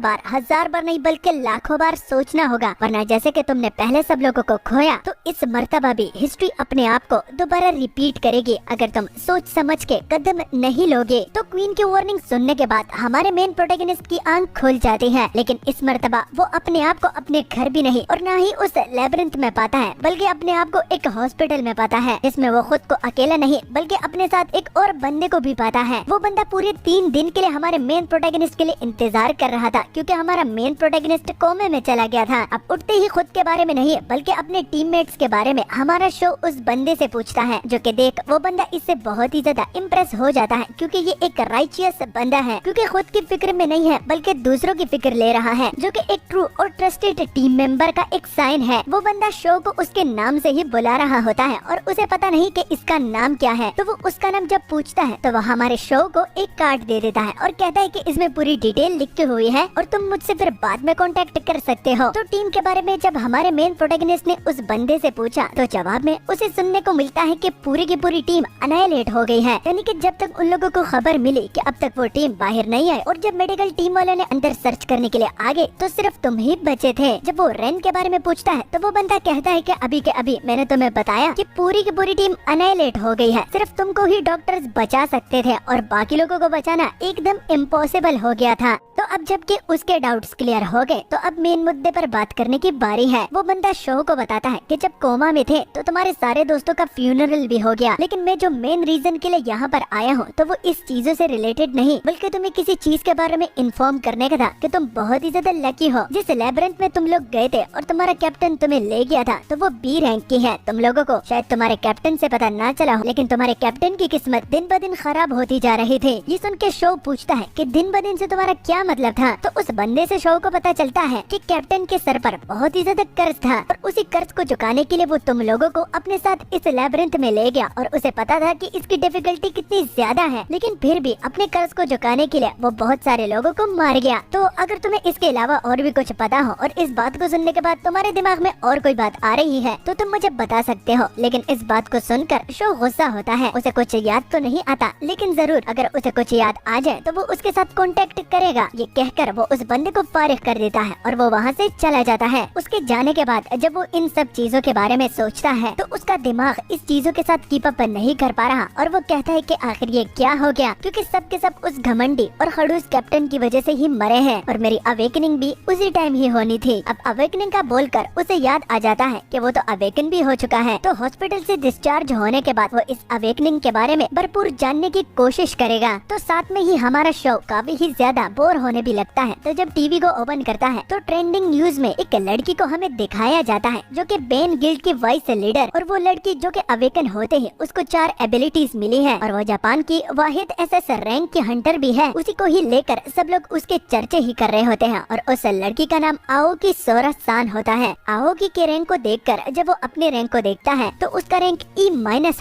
बार नहीं बल्कि लाखों बार सोचना होगा, वरना जैसे कि तुमने पहले सब लोगों को खोया तो इस मर्तबा भी हिस्ट्री अपने आप को दोबारा रिपीट करेगी अगर तुम सोच समझ के कदम नहीं लोगे। तो क्वीन की वार्निंग सुनने के बाद हमारे मेन प्रोटैगनिस्ट की आंख खुल जाती है, लेकिन इस मर्तबा वो अपने आप को अपने घर भी नहीं और ना ही उस लेबिरिंथ में पाता है, बल्कि अपने आप को एक हॉस्पिटल में पाता है, जिसमें वो खुद को अकेला नहीं बल्कि अपने साथ एक और बंदे को भी पाता है। वो बंदा पूरे 3 दिन के लिए हमारे मेन प्रोटैगनिस्ट के लिए इंतजार कर रहा था, क्योंकि हमारा मेन प्रोटैगनिस्ट कोमे में चला गया था। अब उठते ही खुद के बारे में नहीं बल्कि अपने टीममेट्स के बारे में हमारा शो उस बंदे से पूछता है, जो कि देख वो बंदा इससे बहुत ही ज्यादा इम्प्रेस हो जाता है, क्योंकि ये एक राइचियस बंदा है, क्योंकि खुद की फिक्र में नहीं है बल्कि दूसरों की फिक्र ले रहा है, जो कि एक ट्रू और ट्रस्टेड टीम मेंबर का एक साइन है। वो बंदा शो को उसके नाम से ही बुला रहा होता है और उसे पता नहीं कि इसका नाम क्या है, तो वो उसका नाम जब पूछता है तो वो हमारे शो को एक कार्ड दे देता है और कहता है कि इसमें पूरी डिटेल लिखी हुई है और तुम मुझसे फिर बाद में कांटेक्ट कर सकते हो। तो टीम के बारे में जब हमारे मेन प्रोटैगनिस्ट ने उस बंदे से पूछा तो जवाब में उसे सुनने को मिलता है कि पूरी की पूरी टीम अनाइलेट हो गई है, यानी कि जब तक उन लोगों को खबर मिली कि अब तक वो टीम बाहर नहीं आई और जब मेडिकल टीम वालों ने अंदर सर्च करने के लिए आगे तो सिर्फ तुम ही बचे थे। जब वो रेन के बारे में पूछता है तो वो बंदा कहता है कि अभी के अभी मैंने तुम्हें बताया कि पूरी की पूरी टीम अनाइलेट हो गई है, सिर्फ तुमको ही डॉक्टर्स बचा सकते थे और बाकी लोगों को बचाना एकदम इम्पॉसिबल हो गया था। तो अब जबकि उसके डाउट्स क्लियर हो गए तो अब मेन मुद्दे पर बात करने की बारी है। वो बंदा शो को बताता है कि जब कोमा में थे तो तुम्हारे सारे दोस्तों का फ्यूनरल भी हो गया, लेकिन मैं जो मेन रीजन के लिए यहाँ पर आया हूँ तो वो इस चीजों से रिलेटेड नहीं बल्कि तुम्हें किसी चीज के बारे में इन्फॉर्म करने का था कि तुम बहुत ही ज्यादा लकी हो। जिस लेबिरिंथ में तुम लोग गए थे और तुम्हारा कैप्टन तुम्हें ले गया था तो वो बी रैंक की है। तुम लोगों को शायद तुम्हारे कैप्टन से पता ना चला हो, लेकिन तुम्हारे कैप्टन की किस्मत दिन ब दिन खराब होती जा रही थी। ये सुन के शो पूछता है कि दिन ब दिन से तुम्हारा क्या मतलब था। तो उस बंदे से शो को पता चलता है कि कैप्टन के सर पर बहुत ही ज्यादा कर्ज था और उसी कर्ज को चुकाने के लिए वो तुम लोगों को अपने साथ इस लेबिरिंथ में ले गया और उसे पता था कि इसकी डिफिकल्टी कितनी ज्यादा है, लेकिन फिर भी अपने कर्ज को चुकाने के लिए वो बहुत सारे लोगों को मार गया। तो अगर तुम्हें इसके अलावा और भी कुछ पता हो और इस बात को सुनने के बाद तुम्हारे दिमाग में और कोई बात आ रही है तो तुम मुझे बता सकते हो। लेकिन इस बात को सुनकर शो गुस्सा होता है। उसे कुछ याद तो नहीं आता, लेकिन जरूर अगर उसे कुछ याद आ जाए तो वो उसके साथ कांटेक्ट करेगा। ये कहकर वो उस बंदे को फारिग कर देता है और वो वहाँ से चला जाता है। उसके जाने के बाद जब वो इन सब चीजों के बारे में सोचता है तो उसका दिमाग इस चीजों के साथ कीप अप नहीं कर पा रहा और वो कहता है कि आखिर ये क्या हो गया, क्योंकि सब के सब उस घमंडी और खड़ूस कैप्टन की वजह से ही मरे हैं और मेरी अवेकनिंग भी उसी टाइम ही होनी थी। अब अवेकनिंग का बोलकर उसे याद आ जाता है कि वो तो अवेकन भी हो चुका है। तो हॉस्पिटल से डिस्चार्ज होने के बाद वो इस अवेकनिंग के बारे में भरपूर जानने की कोशिश करेगा। तो साथ में ही हमारा शो काफी ही ज्यादा बोर होने भी लगता है। तो जब टीवी को ओपन करता है तो ट्रेंडिंग न्यूज में एक लड़की को हमें दिखाया जाता है जो कि बेन गिल्ड की वाइस लीडर, और वो लड़की जो कि अवेकन होते ही उसको 4 एबिलिटीज मिली है और वो जापान की वाहिद एसएस रैंक की हंटर भी है। उसी को ही लेकर सब लोग उसके चर्चे ही कर रहे होते हैं और उस लड़की का नाम आओकी सोरा सान होता है। आओकी के रैंक को देखकर जब वो अपने रैंक को देखता है तो उसका रैंक E-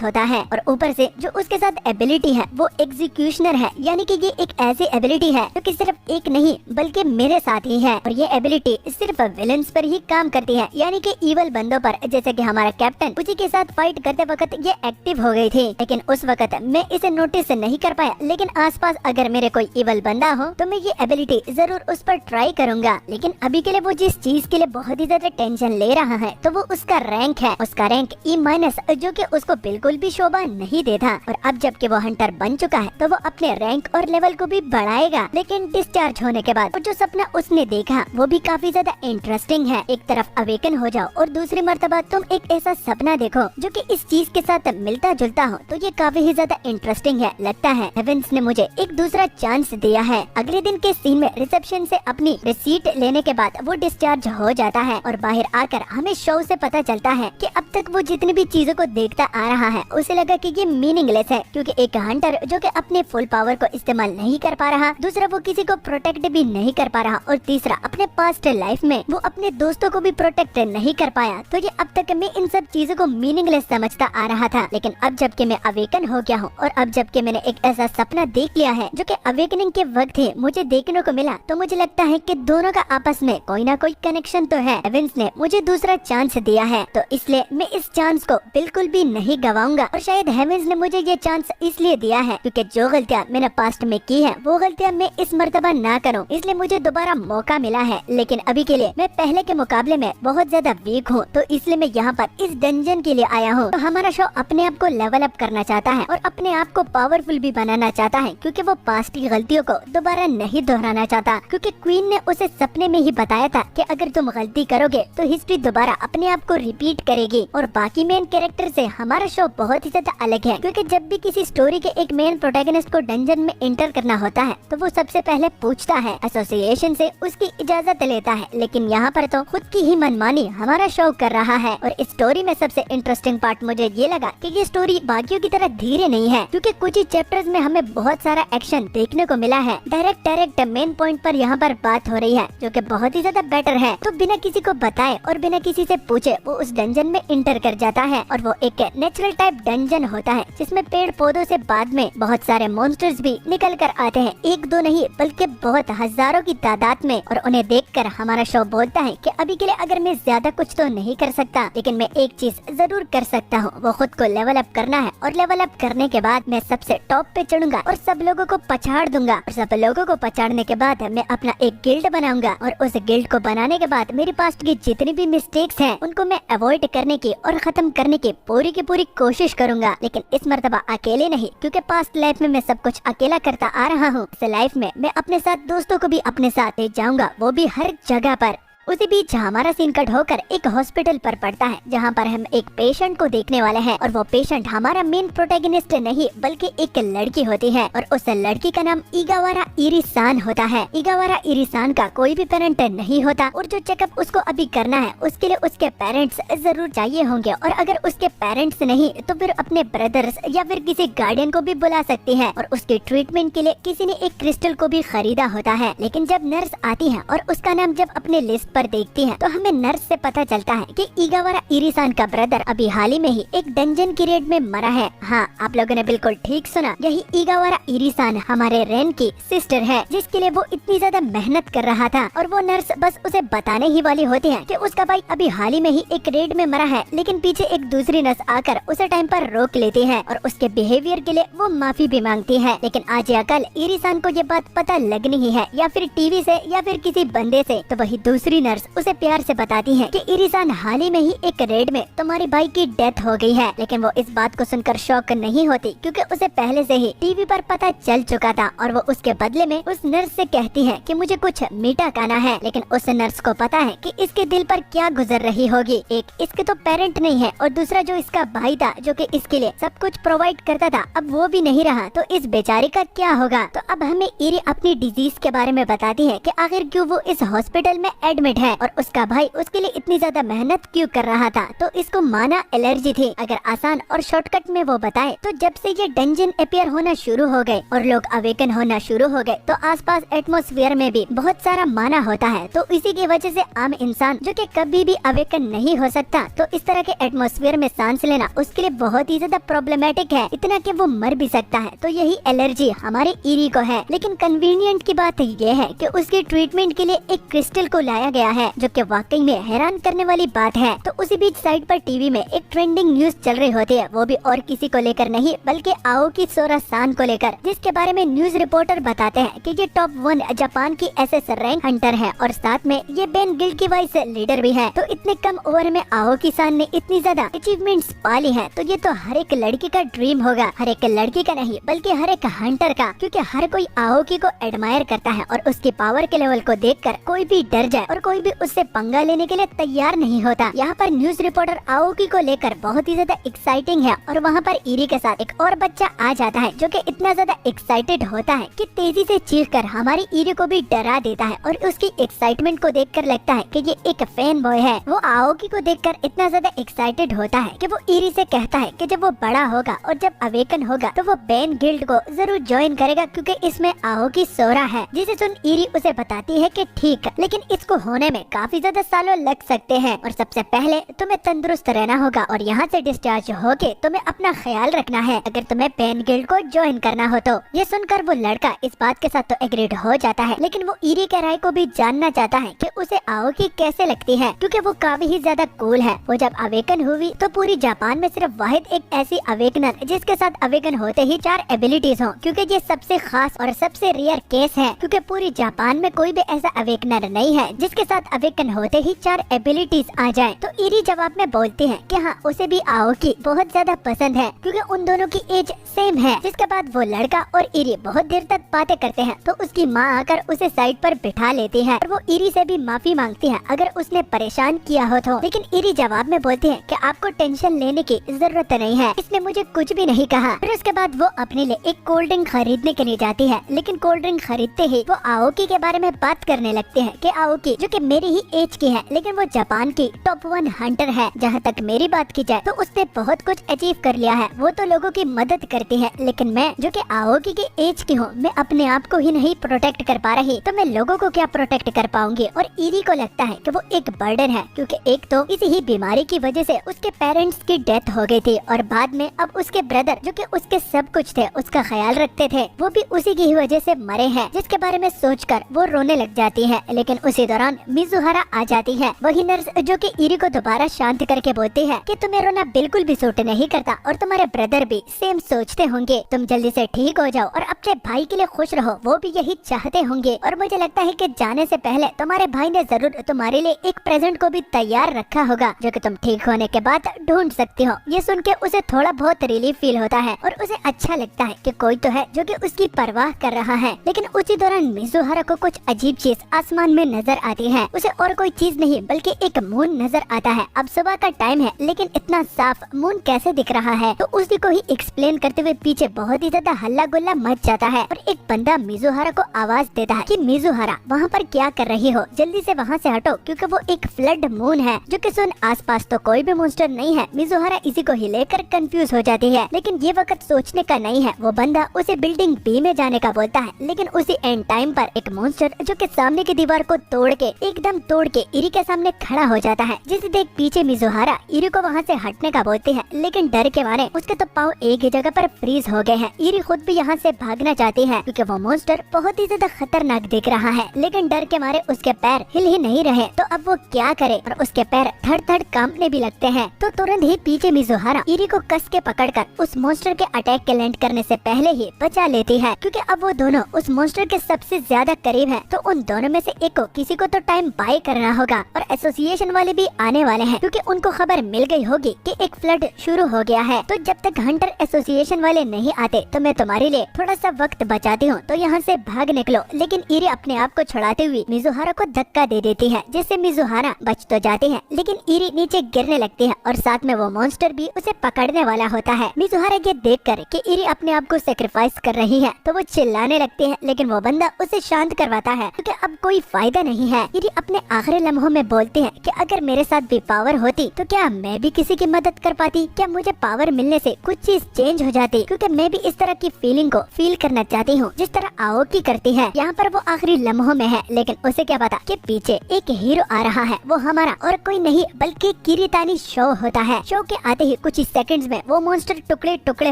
होता है और ऊपर से जो उसके साथ एबिलिटी है वो एग्जीक्यूशनर है, यानी कि ये एक ऐसी एबिलिटी है जो कि सिर्फ एक नहीं बल्कि मेरे साथ ही है और ये एबिलिटी सिर्फ विलन्स पर ही काम करती है, यानी कि ईवल बंदों पर, जैसे कि हमारा कैप्टन उसी के साथ फाइट करते वक्त ये एक्टिव हो गई थी। लेकिन उस वक्त मैं इसे नोटिस नहीं कर पाया, लेकिन आसपास अगर मेरे कोई ईवल बंदा हो तो मैं ये एबिलिटी जरूर उस पर ट्राई करूंगा। लेकिन अभी के लिए वो जिस चीज के लिए बहुत ही ज्यादा टेंशन ले रहा है तो वो उसका रैंक है। उसका रैंक E- जो कि उसको बिल्कुल भी शोभा नहीं देता और अब जबकि वो हंटर बन चुका है तो वो अपने रैंक और लेवल को भी बढ़ाएगा। लेकिन डिस्चार्ज होने के बाद जो सपना उसने देखा वो भी काफी ज्यादा इंटरेस्टिंग है। एक तरफ अवेकन हो जाओ और दूसरी मर्तबा तुम एक ऐसा सपना देखो जो कि इस चीज के साथ मिलता जुलता हो, तो ये काफी ही ज्यादा इंटरेस्टिंग है। लगता है हेवेंस ने मुझे एक दूसरा चांस दिया है। अगले दिन के सीन में रिसेप्शन से अपनी रिसीट लेने के बाद वो डिस्चार्ज हो जाता है और बाहर आकर हमें शो से पता चलता है कि अब तक वो जितनी भी चीजों को देखता आ रहा है उसे लगा कि ये मीनिंगलेस है, क्योंकि एक हंटर जो कि अपने फुल पावर को इस्तेमाल नहीं कर पा रहा, दूसरा वो किसी को प्रोटेक्ट भी नहीं कर पा रहा, और तीसरा अपने पास्ट लाइफ में वो अपने दोस्तों को भी प्रोटेक्ट नहीं कर पाया। तो ये अब तक मैं इन सब चीजों को मीनिंगलेस समझता आ रहा था, लेकिन अब जबकि मैं अवेकन हो गया हूँ और अब जबकि मैंने एक ऐसा सपना देख लिया है जो कि अवेकनिंग के वक्त ही मुझे देखने को मिला, तो मुझे लगता है कि दोनों का आपस में कोई ना कोई कनेक्शन तो है। हेवेंस ने मुझे दूसरा चांस दिया है, तो इसलिए मैं इस चांस को बिल्कुल भी नहीं गवाऊंगा। और शायद हेवेंस ने मुझे ये चांस इसलिए दिया है क्योंकि जो गलतियाँ मैंने पास्ट में की है वो गलतियाँ मैं इस मर्तबा ना करूँ, इसलिए मुझे दोबारा मौका मिला है। लेकिन अभी के लिए मैं पहले के मुकाबले में बहुत ज्यादा वीक हूँ, तो इसलिए मैं यहाँ पर इस डंजन के लिए आया हूँ। तो हमारा शो अपने आप को लेवल अप करना चाहता है और अपने आप को पावरफुल भी बनाना चाहता है, क्योंकि वो पास्ट की गलतियों को दोबारा नहीं दोहराना चाहता। क्योंकि क्वीन ने उसे सपने में ही बताया था कि अगर तुम गलती करोगे तो हिस्ट्री दोबारा अपने आप को रिपीट करेगी। और बाकी मेन कैरेक्टर से हमारा शो बहुत ही ज्यादा अलग है, क्योंकि जब भी किसी स्टोरी के एक मेन प्रोटैगनिस्ट को डंजन में एंटर करना होता है तो वो सबसे पहले पूछता है एसोसिएशन से, उसकी इजाजत लेता है। लेकिन यहाँ पर तो खुद की ही मनमानी हमारा शो कर रहा है। और इस स्टोरी में सबसे इंटरेस्टिंग पार्ट मुझे ये लगा कि ये स्टोरी बाकियों की तरह धीरे नहीं है, क्योंकि कुछ ही चैप्टर्स में हमें बहुत सारा एक्शन देखने को मिला है। डायरेक्ट मेन पॉइंट पर यहाँ पर बात हो रही है, जो कि बहुत ही ज्यादा बेटर है। तो बिना किसी को बताए और बिना किसी से पूछे वो उस डंजन में इंटर कर जाता है, और वो एक नेचुरल टाइप डंजन होता है जिसमें पेड़ पौधों से बाद में बहुत सारे मॉन्स्टर्स भी निकल कर आते हैं, एक दो नहीं बल्कि बहुत हजारों की तादाद में। और उन्हें देखकर हमारा शो बोलता है कि अभी के लिए अगर मैं ज्यादा कुछ तो नहीं कर सकता, लेकिन मैं एक चीज जरूर कर सकता हूँ, वो खुद को लेवल अप करना है। और लेवल अप करने के बाद मैं सबसे टॉप पे चढ़ूंगा और सब लोगों को पछाड़ दूंगा। और सब लोगों को पछाड़ने के बाद मैं अपना एक गिल्ड बनाऊंगा, और उस गिल्ड को बनाने के बाद मेरे पास्ट की जितनी भी मिस्टेक्स हैं उनको मैं अवॉइड करने की और खत्म करने की पूरी कोशिश करूंगा। लेकिन इस मर्तबा अकेले नहीं, क्योंकि पास्ट लाइफ में मैं सब कुछ अकेला करता आ रहा हूँ। इस लाइफ में मैं अपने साथ दोस्तों को भी अपने साथ ले जाऊंगा, वो भी हर जगह पर। उसी बीच हमारा सीन कट होकर एक हॉस्पिटल पर पड़ता है, जहाँ पर हम एक पेशेंट को देखने वाले हैं। और वो पेशेंट हमारा मेन प्रोटैगनिस्ट नहीं बल्कि एक लड़की होती है, और उस लड़की का नाम इगावारा इरिसान होता है। इगावारा इरिसान का कोई भी पेरेंट नहीं होता, और जो चेकअप उसको अभी करना है उसके लिए उसके पेरेंट्स जरूर चाहिए होंगे। और अगर उसके पेरेंट्स नहीं तो फिर अपने ब्रदर्स या फिर किसी गार्डियन को भी बुला सकती है। और उसके ट्रीटमेंट के लिए किसी ने एक क्रिस्टल को भी खरीदा होता है। लेकिन जब नर्स आती है और उसका नाम जब अपने लिस्ट पर देखती हैं, तो हमें नर्स से पता चलता है कि इगावारा इरिसान का ब्रदर अभी हाल ही में ही एक डंजन की रेड में मरा है। हाँ, आप लोगों ने बिल्कुल ठीक सुना, यही इगावारा इरिसान हमारे रेन की सिस्टर है, जिसके लिए वो इतनी ज्यादा मेहनत कर रहा था। और वो नर्स बस उसे बताने ही वाली होती है कि उसका भाई अभी हाल ही में ही एक रेड में मरा है। लेकिन पीछे एक दूसरी नर्स आकर उसे टाइम पर रोक लेती है और उसके बिहेवियर के लिए वो माफी भी मांगती है। लेकिन आज या कल इरिसान को ये बात पता लगनी ही है, या फिर टीवी से या फिर किसी बंदे से। तो वही दूसरी नर्स उसे प्यार से बताती है कि इरिसान हाल ही में ही एक रेड में तुम्हारे भाई की डेथ हो गई है। लेकिन वो इस बात को सुनकर शॉक नहीं होती, क्योंकि उसे पहले से ही टीवी पर पता चल चुका था। और वो उसके बदले में उस नर्स से कहती है कि मुझे कुछ मीठा खाना है। लेकिन उस नर्स को पता है कि इसके दिल पर क्या गुजर रही होगी। एक इसके तो पेरेंट नहीं है, और दूसरा जो इसका भाई था जो कि इसके लिए सब कुछ प्रोवाइड करता था, अब वो भी नहीं रहा, तो इस बेचारे का क्या होगा। तो अब हमें इरी अपनी डिजीज के बारे में बताती है कि आखिर क्यों वो इस हॉस्पिटल में एडमिट है, और उसका भाई उसके लिए इतनी ज्यादा मेहनत क्यों कर रहा था। तो इसको माना एलर्जी थी। अगर आसान और शॉर्टकट में वो बताए तो जब से ये डंजन अपीयर होना शुरू हो गए और लोग अवेकन होना शुरू हो गए, तो आसपास एटमॉस्फेयर में भी बहुत सारा माना होता है। तो इसी की वजह से आम इंसान जो कि कभी भी अवेकन नहीं हो सकता, तो इस तरह के एटमॉस्फेयर में सांस लेना उसके लिए बहुत ही ज्यादा प्रॉब्लमेटिक है, इतना कि वो मर भी सकता है। तो यही एलर्जी हमारे इरी को है। लेकिन कन्वीनियंट की बात ये है कि उसके ट्रीटमेंट के लिए एक क्रिस्टल को लाया गया है, जो कि वाकई में हैरान करने वाली बात है। तो उसी बीच साइड पर टीवी में एक ट्रेंडिंग न्यूज चल रही होती है, वो भी और किसी को लेकर नहीं बल्कि आओकी सोरा सान को लेकर, जिसके बारे में न्यूज रिपोर्टर बताते हैं कि ये टॉप 1 जापान की एसएस रैंक हंटर है, और साथ में ये बेन गिल्ड की वाइस लीडर भी है। तो इतने कम ओवर में आओकी सान ने इतनी ज्यादा अचीवमेंट्स पा ली है, तो ये तो हर एक लड़की का ड्रीम होगा। हर एक लड़की का नहीं बल्कि हर एक हंटर का, क्योंकि हर कोई आओकी को एडमायर करता है, और उसकी पावर के लेवल को देखकर कोई भी डर जाए और कोई भी उससे पंगा लेने के लिए तैयार नहीं होता। यहाँ पर न्यूज रिपोर्टर आओकी को लेकर बहुत ही ज्यादा एक्साइटिंग है और वहाँ पर इरी के साथ एक और बच्चा आ जाता है जो कि इतना ज्यादा एक्साइटेड होता है कि तेजी से चीखकर हमारी इरी को भी डरा देता है और उसकी एक्साइटमेंट को देखकर लगता है कि ये एक फैन बॉय है। वो आओकी को देखकर इतना ज्यादा एक्साइटेड होता है कि वो इरी से कहता है कि जब वो बड़ा होगा और जब अवेकन होगा तो वो बैन गिल्ड को जरूर ज्वाइन करेगा क्योंकि इसमें आओकी सो रहा है। जिसे सुन इरी उसे बताती है कि ठीक, लेकिन इसको होने में काफी ज्यादा सालों लग सकते हैं और सबसे पहले तुम्हें तंदुरुस्त रहना होगा और यहाँ से डिस्चार्ज होके तुम्हें अपना ख्याल रखना है अगर तुम्हें बैन गिल्ड को ज्वाइन करना हो तो। ये सुनकर वो लड़का इस बात के साथ तो एग्रीड हो जाता है, लेकिन वो इरी के राय को भी जानना चाहता है कि उसे आओकी कैसे लगती है क्योंकि वो काफी ही ज्यादा कूल है। वो जब अवेकन हुई तो पूरी जापान में सिर्फ वाहिद एक ऐसी अवेकनर जिसके साथ अवेकन होते ही 4 एबिलिटीज हो, क्योंकि ये सबसे खास और सबसे रेयर केस है क्योंकि पूरी जापान में कोई भी ऐसा अवेकनर नहीं है जिसके साथ अवेकन होते ही 4 एबिलिटीज आ जाए। तो इरी जवाब में बोलती है कि हाँ, उसे भी आओकी बहुत ज्यादा पसंद है क्योंकि उन दोनों की एज सेम है। जिसके बाद वो लड़का और इरी बहुत देर तक बातें करते हैं तो उसकी माँ आकर उसे साइड पर बिठा लेती है और वो इरी से भी माफी मांगती है अगर उसने परेशान किया हो तो। लेकिन इरी जवाब में बोलती है कि आपको टेंशन लेने की जरूरत नहीं है, इसने मुझे कुछ भी नहीं कहा। फिर उसके बाद वो अपने लिए एक कोल्ड ड्रिंक खरीदने के लिए जाती है, लेकिन कोल्ड ड्रिंक खरीदते ही वो आओकी के बारे में बात करने लगते हैं कि आओकी जो कि मेरी ही एज की है लेकिन वो जापान की टॉप 1 हंटर है। जहाँ तक मेरी बात की जाए तो उसने बहुत कुछ अचीव कर लिया है, वो तो लोगों की मदद करती है, लेकिन मैं जो कि आओकी की एज की हूँ, मैं अपने आप को ही नहीं प्रोटेक्ट कर पा रही तो मैं लोगों को क्या प्रोटेक्ट कर पाऊंगी। और इरी को लगता है कि वो एक बर्डन है क्योंकि एक तो इसी ही बीमारी की वजह से उसके पेरेंट्स की डेथ हो गई थी और बाद में अब उसके ब्रदर जो कि उसके सब कुछ थे, उसका ख्याल रखते थे, वो भी उसी की वजह से मरे हैं, जिसके बारे में सोचकर वो रोने लग जाती है। लेकिन उसी दौरान मिजुहारा आ जाती है, वही नर्स जो कि इरी को दोबारा शांत करके बोलती है कि तुम्हें रोना बिल्कुल भी सूट नहीं करता और तुम्हारे ब्रदर भी सेम सोचते होंगे, तुम जल्दी से ठीक हो जाओ और अपने भाई के लिए खुश रहो, वो भी यही चाहते होंगे। और मुझे लगता है कि जाने से पहले तुम्हारे भाई ने जरूर तुम्हारे लिए एक प्रेजेंट को भी तैयार रखा होगा जो कि तुम ठीक होने के बाद ढूंढ सकती हो। ये सुन के उसे थोड़ा बहुत रिलीफ फील होता है और उसे अच्छा लगता है कि कोई तो है जो कि उसकी परवाह कर रहा है। लेकिन उसी दौरान मिजुहारा को कुछ अजीब चीज आसमान में नजर आती है। उसे और कोई चीज नहीं बल्कि एक मून नजर आता है। अब सुबह का टाइम है लेकिन इतना साफ मून कैसे दिख रहा है, तो उसी को ही एक्सप्लेन करते हुए पीछे बहुत ही ज्यादा हल्ला गुल्ला मच जाता है और एक बंदा मिजुहारा को आवाज देता है कि मिजुहारा वहाँ पर क्या कर रही हो, जल्दी से वहाँ से हटो क्योंकि वो एक फ्लड मून है। जो कि सुन आसपास तो कोई भी मॉन्स्टर नहीं है। मिजुहारा इसी को ही लेकर कंफ्यूज हो जाती है, लेकिन ये वक्त सोचने का नहीं है। वो बंदा उसे बिल्डिंग बी में जाने का बोलता है, लेकिन उसी एंड टाइम पर एक मॉन्स्टर जो कि सामने की दीवार को तोड़ के एकदम तोड़ के इरी के सामने खड़ा हो जाता है, जिसे देख पीछे मिजुहारा इरी को वहाँ से हटने का बोलती है, लेकिन डर के मारे उसके तो पाँव एक ही जगह पर फ्रीज हो गए हैं। इरी खुद भी यहाँ से भागना चाहती है क्योंकि वो मॉन्स्टर बहुत ही ज्यादा खतरनाक दिख रहा है, लेकिन डर के मारे उसके पैर हिल ही नहीं रहे। तो अब वो क्या करे और उसके पैर धड़ धड़ कांपने भी लगते हैं। तो तुरंत ही पीछे मिजुहारा इरी को कस के पकड़कर उस मॉन्स्टर के अटैक के लैंड करने से पहले ही बचा लेती है, क्योंकि अब वो दोनों उस मॉन्स्टर के सबसे ज्यादा करीब है। तो उन दोनों में से एक को किसी को तो टाइम बाय करना होगा और एसोसिएशन वाले भी आने वाले हैं क्योंकि उनको खबर मिल गई होगी कि एक फ्लड शुरू हो गया है। तो जब तक हंटर एसोसिएशन वाले नहीं आते तो मैं तुम्हारे लिए थोड़ा सा वक्त बचाती हूँ, तो यहाँ से भाग निकलो। लेकिन इरी अपने आप को छुड़ाते हुए मिजुहारा को धक्का दे देती है, जिससे मिजुहारा बच तो जाती है, लेकिन इरी नीचे गिरने लगती है और साथ में वो मॉन्स्टर भी उसे पकड़ने वाला होता है। मिजुहारा ये देखकर कि इरी अपने आप को सेक्रीफाइस कर रही है तो वो चिल्लाने लगती है, लेकिन वो बंदा उसे शांत करवाता है क्योंकि अब कोई फायदा नहीं है। इरी अपने आखिरी लम्हों में बोलती है कि अगर मेरे साथ भी पावर होती तो क्या मैं भी किसी की मदद कर पाती, क्या मुझे पावर मिलने से कुछ चीज चेंज हो जाती, क्योंकि मैं भी इस तरह की फीलिंग को फील करना चाहती हूँ जिस तरह आओकी करती है। यहाँ पर वो आखिरी लम्हों में है, लेकिन उसे क्या पता कि पीछे एक हीरो आ रहा है, वो हमारा और कोई नहीं बल्कि किरीतानी शो होता है। शो के आते ही कुछ ही सेकंड्स में वो मॉन्स्टर टुकड़े टुकड़े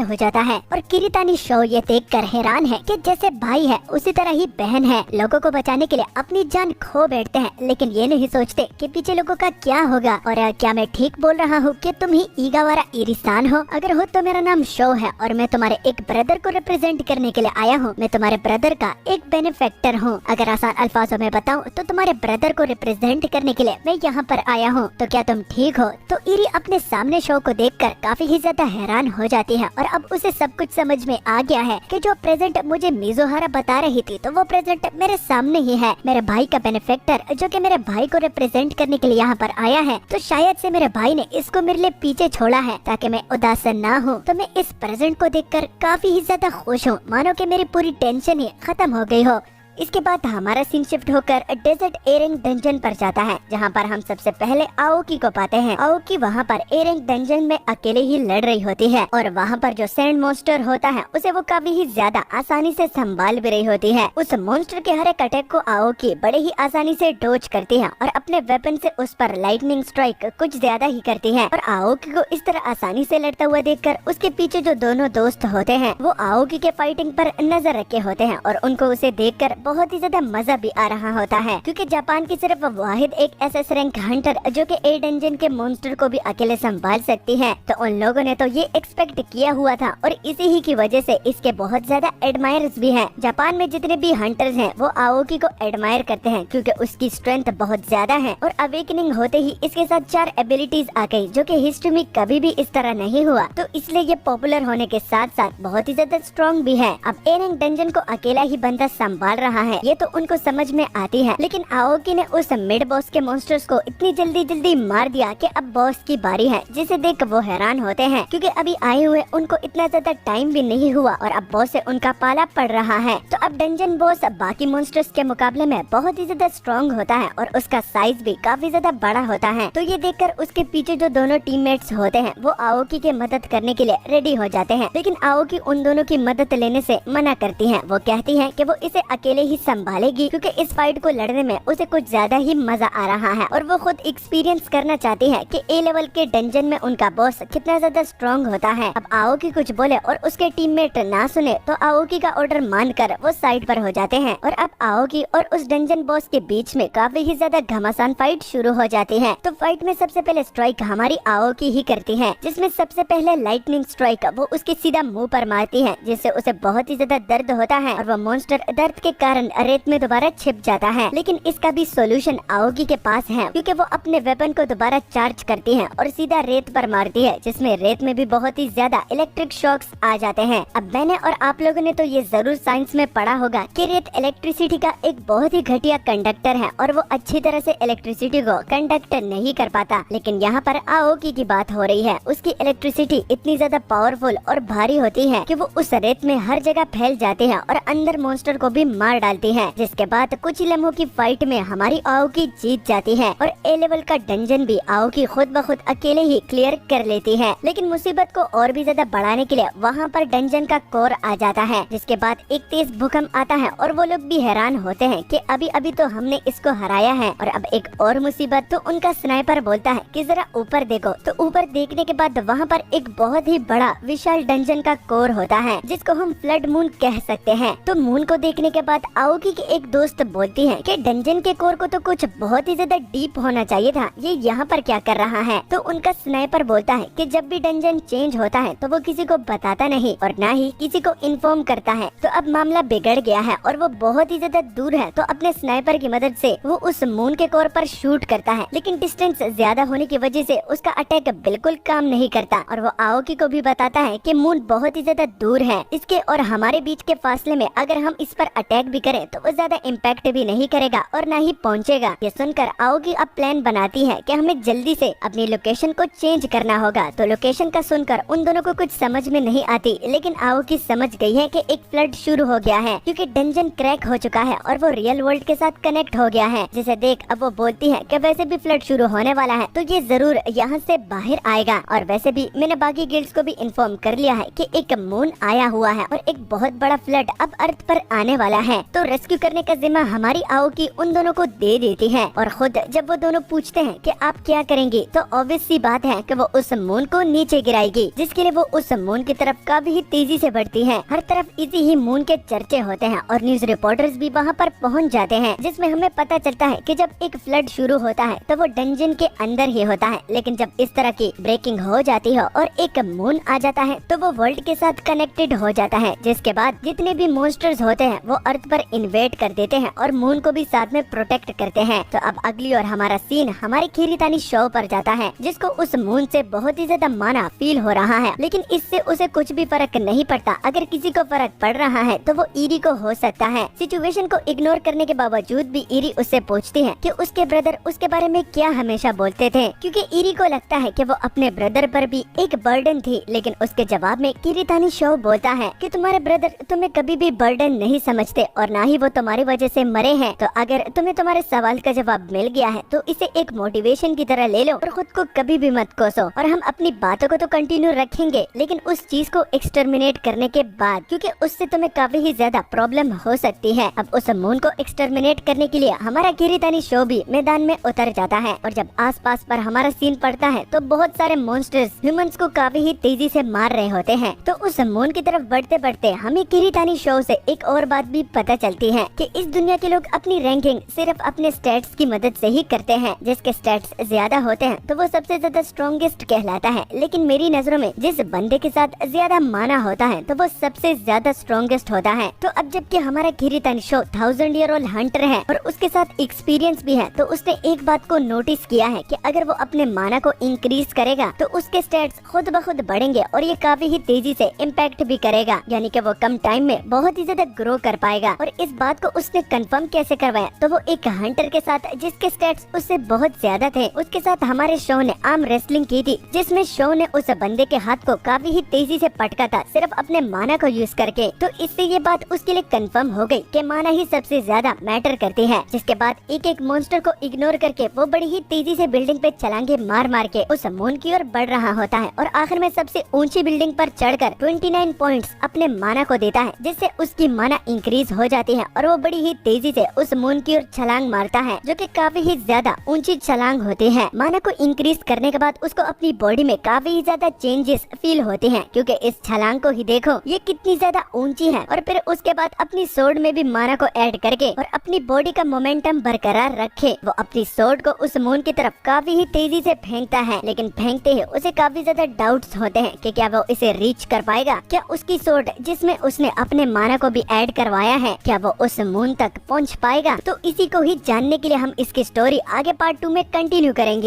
हो जाता है और किरीतानी शो ये देखकर हैरान है कि जैसे भाई है उसी तरह ही बहन है। लोगों को बचाने के लिए अपनी जान खो बैठते हैं, लेकिन ये नहीं सोचते कि पीछे लोगों का क्या होगा। और क्या मैं ठीक बोल रहा हूँ कि तुम ही ईगावारा इरिसान हो? अगर हो तो मेरा नाम शो है और मैं तुम्हारे एक ब्रदर को रिप्रेजेंट करने के लिए आया हूँ। मैं तुम्हारे ब्रदर का एक बेनिफेक्टर हूँ। अगर आसान अल्फाजों में बताऊँ तो तुम्हारे ब्रदर को रिप्रेजेंट करने के लिए मैं यहाँ पर आया हूँ, तो क्या तुम ठीक हो? तो इरी अपने सामने शो को देखकर काफी ही ज्यादा हैरान हो जाती है और अब उसे सब कुछ समझ में आ गया है कि जो प्रेजेंट मुझे मिजुहारा बता रही थी तो वो प्रेजेंट मेरे सामने ही है। मेरे भाई का बेनिफेक्टर जो कि मेरे भाई को रिप्रेजेंट करने के लिए यहाँ पर आया है, तो शायद से मेरे भाई ने इसको मेरे लिए पीछे छोड़ा है ताकि मैं उदास ना हूँ। तो मैं इस प्रेजेंट को देखकर काफी ही ज्यादा खुश हूँ, मानो कि मेरी पूरी टेंशन ही खत्म हो गई हो। इसके बाद हमारा सीन शिफ्ट होकर डेजर्ट एयरिंग डंजन पर जाता है, जहाँ पर हम सबसे पहले आओकी को पाते हैं। आओकी वहाँ पर एयरिंग डंजन में अकेले ही लड़ रही होती है और वहाँ पर जो सैंड मॉन्स्टर होता है उसे वो काफी ही ज्यादा आसानी से संभाल भी रही होती है। उस मॉन्स्टर के हर एक अटैक को आओकी बड़े ही आसानी से डोज करती है और अपने वेपन से उस पर लाइटनिंग स्ट्राइक कुछ ज्यादा ही करती है। और आओकी को इस तरह आसानी से लड़ता हुआ देखकर उसके पीछे जो दोनों दोस्त होते हैं वो आओकी के फाइटिंग पर नजर रखे होते हैं और उनको उसे देखकर बहुत ही ज्यादा मजा भी आ रहा होता है, क्योंकि जापान की सिर्फ वाहिद एक एसएस रैंक हंटर जो कि ए डंजन के मॉन्स्टर को भी अकेले संभाल सकती है। तो उन लोगों ने तो ये एक्सपेक्ट किया हुआ था और इसी ही की वजह से इसके बहुत ज्यादा एडमायर्स भी हैं। जापान में जितने भी हंटर्स हैं वो आओकी को एडमायर करते हैं क्योंकि उसकी स्ट्रेंथ बहुत ज्यादा है और अवेकनिंग होते ही इसके साथ 4 एबिलिटीज आ गई जो कि हिस्ट्री में कभी भी इस तरह नहीं हुआ। तो इसलिए ये पॉपुलर होने के साथ साथ बहुत ही ज्यादा स्ट्रॉन्ग भी है। अब ए रैंक डंजन को अकेला ही बंदा संभाल रहा है, ये तो उनको समझ में आती है, लेकिन आओकी ने उस मिड बॉस के मॉन्स्टर्स को इतनी जल्दी मार दिया कि अब बॉस की बारी है, जिसे देख वो हैरान होते हैं क्योंकि अभी आए हुए उनको इतना ज्यादा टाइम भी नहीं हुआ और अब बॉस से उनका पाला पड़ रहा है। तो अब डंजन बॉस बाकी मॉन्स्टर्स के मुकाबले में बहुत ही ज्यादा स्ट्रॉन्ग होता है और उसका साइज भी काफी ज्यादा बड़ा होता है। तो ये देखकर उसके पीछे जो दोनों टीममेट्स होते हैं वो आओकी की मदद करने के लिए रेडी हो जाते हैं, लेकिन आओकी उन दोनों की मदद लेने से मना करती है। वो कहती है कि वो इसे अकेले ही संभालेगी क्योंकि इस फाइट को लड़ने में उसे कुछ ज्यादा ही मजा आ रहा है और वो खुद एक्सपीरियंस करना चाहती है कि ए लेवल के डंजन में उनका बॉस कितना ज्यादा स्ट्रॉन्ग होता है। अब आओकी कुछ बोले और उसके टीममेट ना सुने तो आओकी का ऑर्डर मानकर वो साइड पर हो जाते हैं और अब आओकी और उस डंजन बॉस के बीच में काफी ही ज्यादा घमासान फाइट शुरू हो जाती है। तो फाइट में सबसे पहले स्ट्राइक हमारी आओकी ही करती है, जिसमें सबसे पहले लाइटनिंग स्ट्राइक वो उसके सीधा मुंह पर मारती है, जिससे उसे बहुत ही ज्यादा दर्द होता है और वो मॉन्स्टर दर्द के कारण रेत में दोबारा छिप जाता है। लेकिन इसका भी सॉल्यूशन आओकी के पास है क्योंकि वो अपने वेपन को दोबारा चार्ज करती है और सीधा रेत पर मारती है, जिसमें रेत में भी बहुत ही ज्यादा इलेक्ट्रिक शॉक्स आ जाते हैं। अब मैंने और आप लोगों ने तो ये जरूर साइंस में पढ़ा होगा कि रेत इलेक्ट्रिसिटी का एक बहुत ही घटिया कंडक्टर है और वो अच्छी तरह से इलेक्ट्रिसिटी को कंडक्ट नहीं कर पाता, लेकिन यहाँ पर आओकी की बात हो रही है। उसकी इलेक्ट्रिसिटी इतनी ज्यादा पावरफुल और भारी होती है कि वो उस रेत में हर जगह फैल जाती है और अंदर मॉन्स्टर को भी मार डालती है, जिसके बाद कुछ ही लम्हों की फाइट में हमारी आओकी जीत जाती है और ए लेवल का डंजन भी आओकी खुद ब खुद अकेले ही क्लियर कर लेती है। लेकिन मुसीबत को और भी ज्यादा बढ़ाने के लिए वहाँ पर डंजन का कोर आ जाता है, जिसके बाद एक तेज भूकंप आता है और वो लोग भी हैरान होते हैं कि अभी अभी तो हमने इसको हराया है और अब एक और मुसीबत। तो उनका स्नाइपर बोलता है कि जरा ऊपर देखो। तो ऊपर देखने के बाद वहाँ पर एक बहुत ही बड़ा विशाल डंजन का कोर होता है, जिसको हम फ्लड मून कह सकते हैं। तो मून को देखने के बाद आओकी की एक दोस्त बोलती है कि डंजन के कोर को तो कुछ बहुत ही ज्यादा डीप होना चाहिए था, ये यहाँ पर क्या कर रहा है। तो उनका स्नाइपर बोलता है कि जब भी डंजन चेंज होता है तो वो किसी को बताता नहीं और ना ही किसी को इन्फॉर्म करता है। तो अब मामला बिगड़ गया है और वो बहुत ही ज्यादा दूर है, तो अपने स्नाइपर की मदद से वो उस मून के कोर पर शूट करता है, लेकिन डिस्टेंस ज्यादा होने की वजह से उसका अटैक बिल्कुल काम नहीं करता और वो आओकी को भी बताता है कि मून बहुत ही ज्यादा दूर है, इसके और हमारे बीच के फासले में अगर हम इस पर अटैक भी करें तो वो ज्यादा इम्पैक्ट भी नहीं करेगा और ना ही पहुंचेगा। ये सुनकर आओकी अब प्लान बनाती है कि हमें जल्दी से अपनी लोकेशन को चेंज करना होगा। तो लोकेशन का सुनकर उन दोनों को कुछ समझ में नहीं आती, लेकिन आओकी समझ गई है कि एक फ्लड शुरू हो गया है क्योंकि डंजन क्रैक हो चुका है और वो रियल वर्ल्ड के साथ कनेक्ट हो गया है, जिसे देख अब वो बोलती है कि वैसे भी फ्लड शुरू होने वाला है तो ये जरूर यहाँ से बाहर आएगा और वैसे भी मैंने बाकी गिल्ड्स को भी इन्फॉर्म कर लिया है कि एक मून आया हुआ है और एक बहुत बड़ा फ्लड अब अर्थ पर आने वाला है। तो रेस्क्यू करने का जिम्मा हमारी आओकी उन दोनों को दे देती है और खुद जब वो दोनों पूछते हैं कि आप क्या करेंगी तो ऑब्वियस सी बात है कि वो उस मून को नीचे गिराएगी, जिसके लिए वो उस मून की तरफ काफी ही तेजी से बढ़ती है। हर तरफ इसी ही मून के चर्चे होते हैं और न्यूज रिपोर्टर्स भी वहाँ पर पहुँच जाते हैं, जिसमें हमें पता चलता है कि जब एक फ्लड शुरू होता है तो वो डंजन के अंदर ही होता है, लेकिन जब इस तरह की ब्रेकिंग हो जाती है और एक मून आ जाता है तो वो वर्ल्ड के साथ कनेक्टेड हो जाता है, जिसके बाद जितने भी मॉन्स्टर्स होते हैं वो अर्थ पर पर इन्वेट कर देते हैं और मून को भी साथ में प्रोटेक्ट करते हैं। तो अब अगली और हमारा सीन हमारे कीरीतानी शो पर जाता है, जिसको उस मून से बहुत ही ज्यादा माना फील हो रहा है, लेकिन इससे उसे कुछ भी फर्क नहीं पड़ता। अगर किसी को फर्क पड़ रहा है तो वो ईरी को हो सकता है। सिचुएशन को इग्नोर करने के बावजूद भी ईरी उससे पूछती है कि उसके ब्रदर उसके बारे में क्या हमेशा बोलते थे, क्योंकि ईरी को लगता है कि वो अपने ब्रदर पर भी एक बर्डन थी। लेकिन उसके जवाब में कीरीतानी शो बोलता है कि तुम्हारे ब्रदर तुम्हें कभी भी बर्डन नहीं समझते और ना ही वो तुम्हारी वजह से मरे हैं। तो अगर तुम्हें तुम्हारे सवाल का जवाब मिल गया है तो इसे एक मोटिवेशन की तरह ले लो और खुद को कभी भी मत कोसो। और हम अपनी बातों को तो कंटिन्यू रखेंगे, लेकिन उस चीज को एक्सटर्मिनेट करने के बाद, क्योंकि उससे तुम्हें काफी ही ज्यादा प्रॉब्लम हो सकती है। अब उस मून को एक्सटर्मिनेट करने के लिए हमारा कीरीतानी शो भी मैदान में उतर जाता है और जब आसपास पर हमारा सीन पड़ता है तो बहुत सारे मॉन्स्टर्स ह्यूमंस को काफी ही तेजी से मार रहे होते हैं। तो उस मून की तरफ बढ़ते बढ़ते हमें कीरीतानी शो से एक और बात भी पता चलती है कि इस दुनिया के लोग अपनी रैंकिंग सिर्फ अपने स्टैट्स की मदद से ही करते हैं। जिसके स्टैट्स ज्यादा होते हैं तो वो सबसे ज्यादा स्ट्रॉन्गेस्ट कहलाता है, लेकिन मेरी नजरों में जिस बंदे के साथ ज्यादा माना होता है तो वो सबसे ज्यादा स्ट्रॉन्गेस्ट होता है। तो अब जबकि हमारा कीरीतानी शो 1000 ईयर ओल्ड हंटर है और उसके साथ एक्सपीरियंस भी है, तो उसने एक बात को नोटिस किया है कि अगर वो अपने माना को इंक्रीज करेगा तो उसके स्टैट्स खुद ब खुद बढ़ेंगे और ये काफी ही तेजी से इम्पैक्ट भी करेगा, यानी कि वो कम टाइम में बहुत ही ज्यादा ग्रो कर पाएगा। और इस बात को उसने कंफर्म कैसे करवाया, तो वो एक हंटर के साथ जिसके स्टैट्स उससे बहुत ज्यादा थे, उसके साथ हमारे शो ने आर्म रेसलिंग की थी, जिसमें शो ने उस बंदे के हाथ को काफी ही तेजी से पटका था सिर्फ अपने माना को यूज करके। तो इससे ये बात उसके लिए कंफर्म हो गई कि माना ही सबसे ज्यादा मैटर करती है। जिसके बाद एक एक मॉन्स्टर को इग्नोर करके वो बड़ी ही तेजी से बिल्डिंग पे छलांगे मार मार के उस मून की ओर बढ़ रहा होता है और आखिर में सबसे ऊंची बिल्डिंग पर चढ़कर 29 पॉइंट्स अपने माना को देता है, जिससे उसकी माना इंक्रीज हो जाती है और वो बड़ी ही तेजी से उस मून की ओर छलांग मारता है, जो कि काफी ही ज्यादा ऊंची छलांग होती है। माना को इंक्रीज करने के बाद उसको अपनी बॉडी में काफी ही ज्यादा चेंजेस फील होते हैं, क्योंकि इस छलांग को ही देखो ये कितनी ज्यादा ऊंची है। और फिर उसके बाद अपनी सोर्ड में भी माना को ऐड करके और अपनी बॉडी का मोमेंटम बरकरार रखे वो अपनी सोर्ड को उस मून की तरफ काफी ही तेजी से फेंकता है। लेकिन फेंकते ही उसे काफी ज्यादा डाउट्स होते हैं कि क्या वो इसे रीच कर पाएगा, क्या उसकी सोर्ड जिसमें उसने अपने माना को भी ऐड करवाया है क्या वो उस मून तक पहुंच पाएगा। तो इसी को ही जानने के लिए हम इसकी स्टोरी आगे पार्ट 2 में कंटिन्यू करेंगे।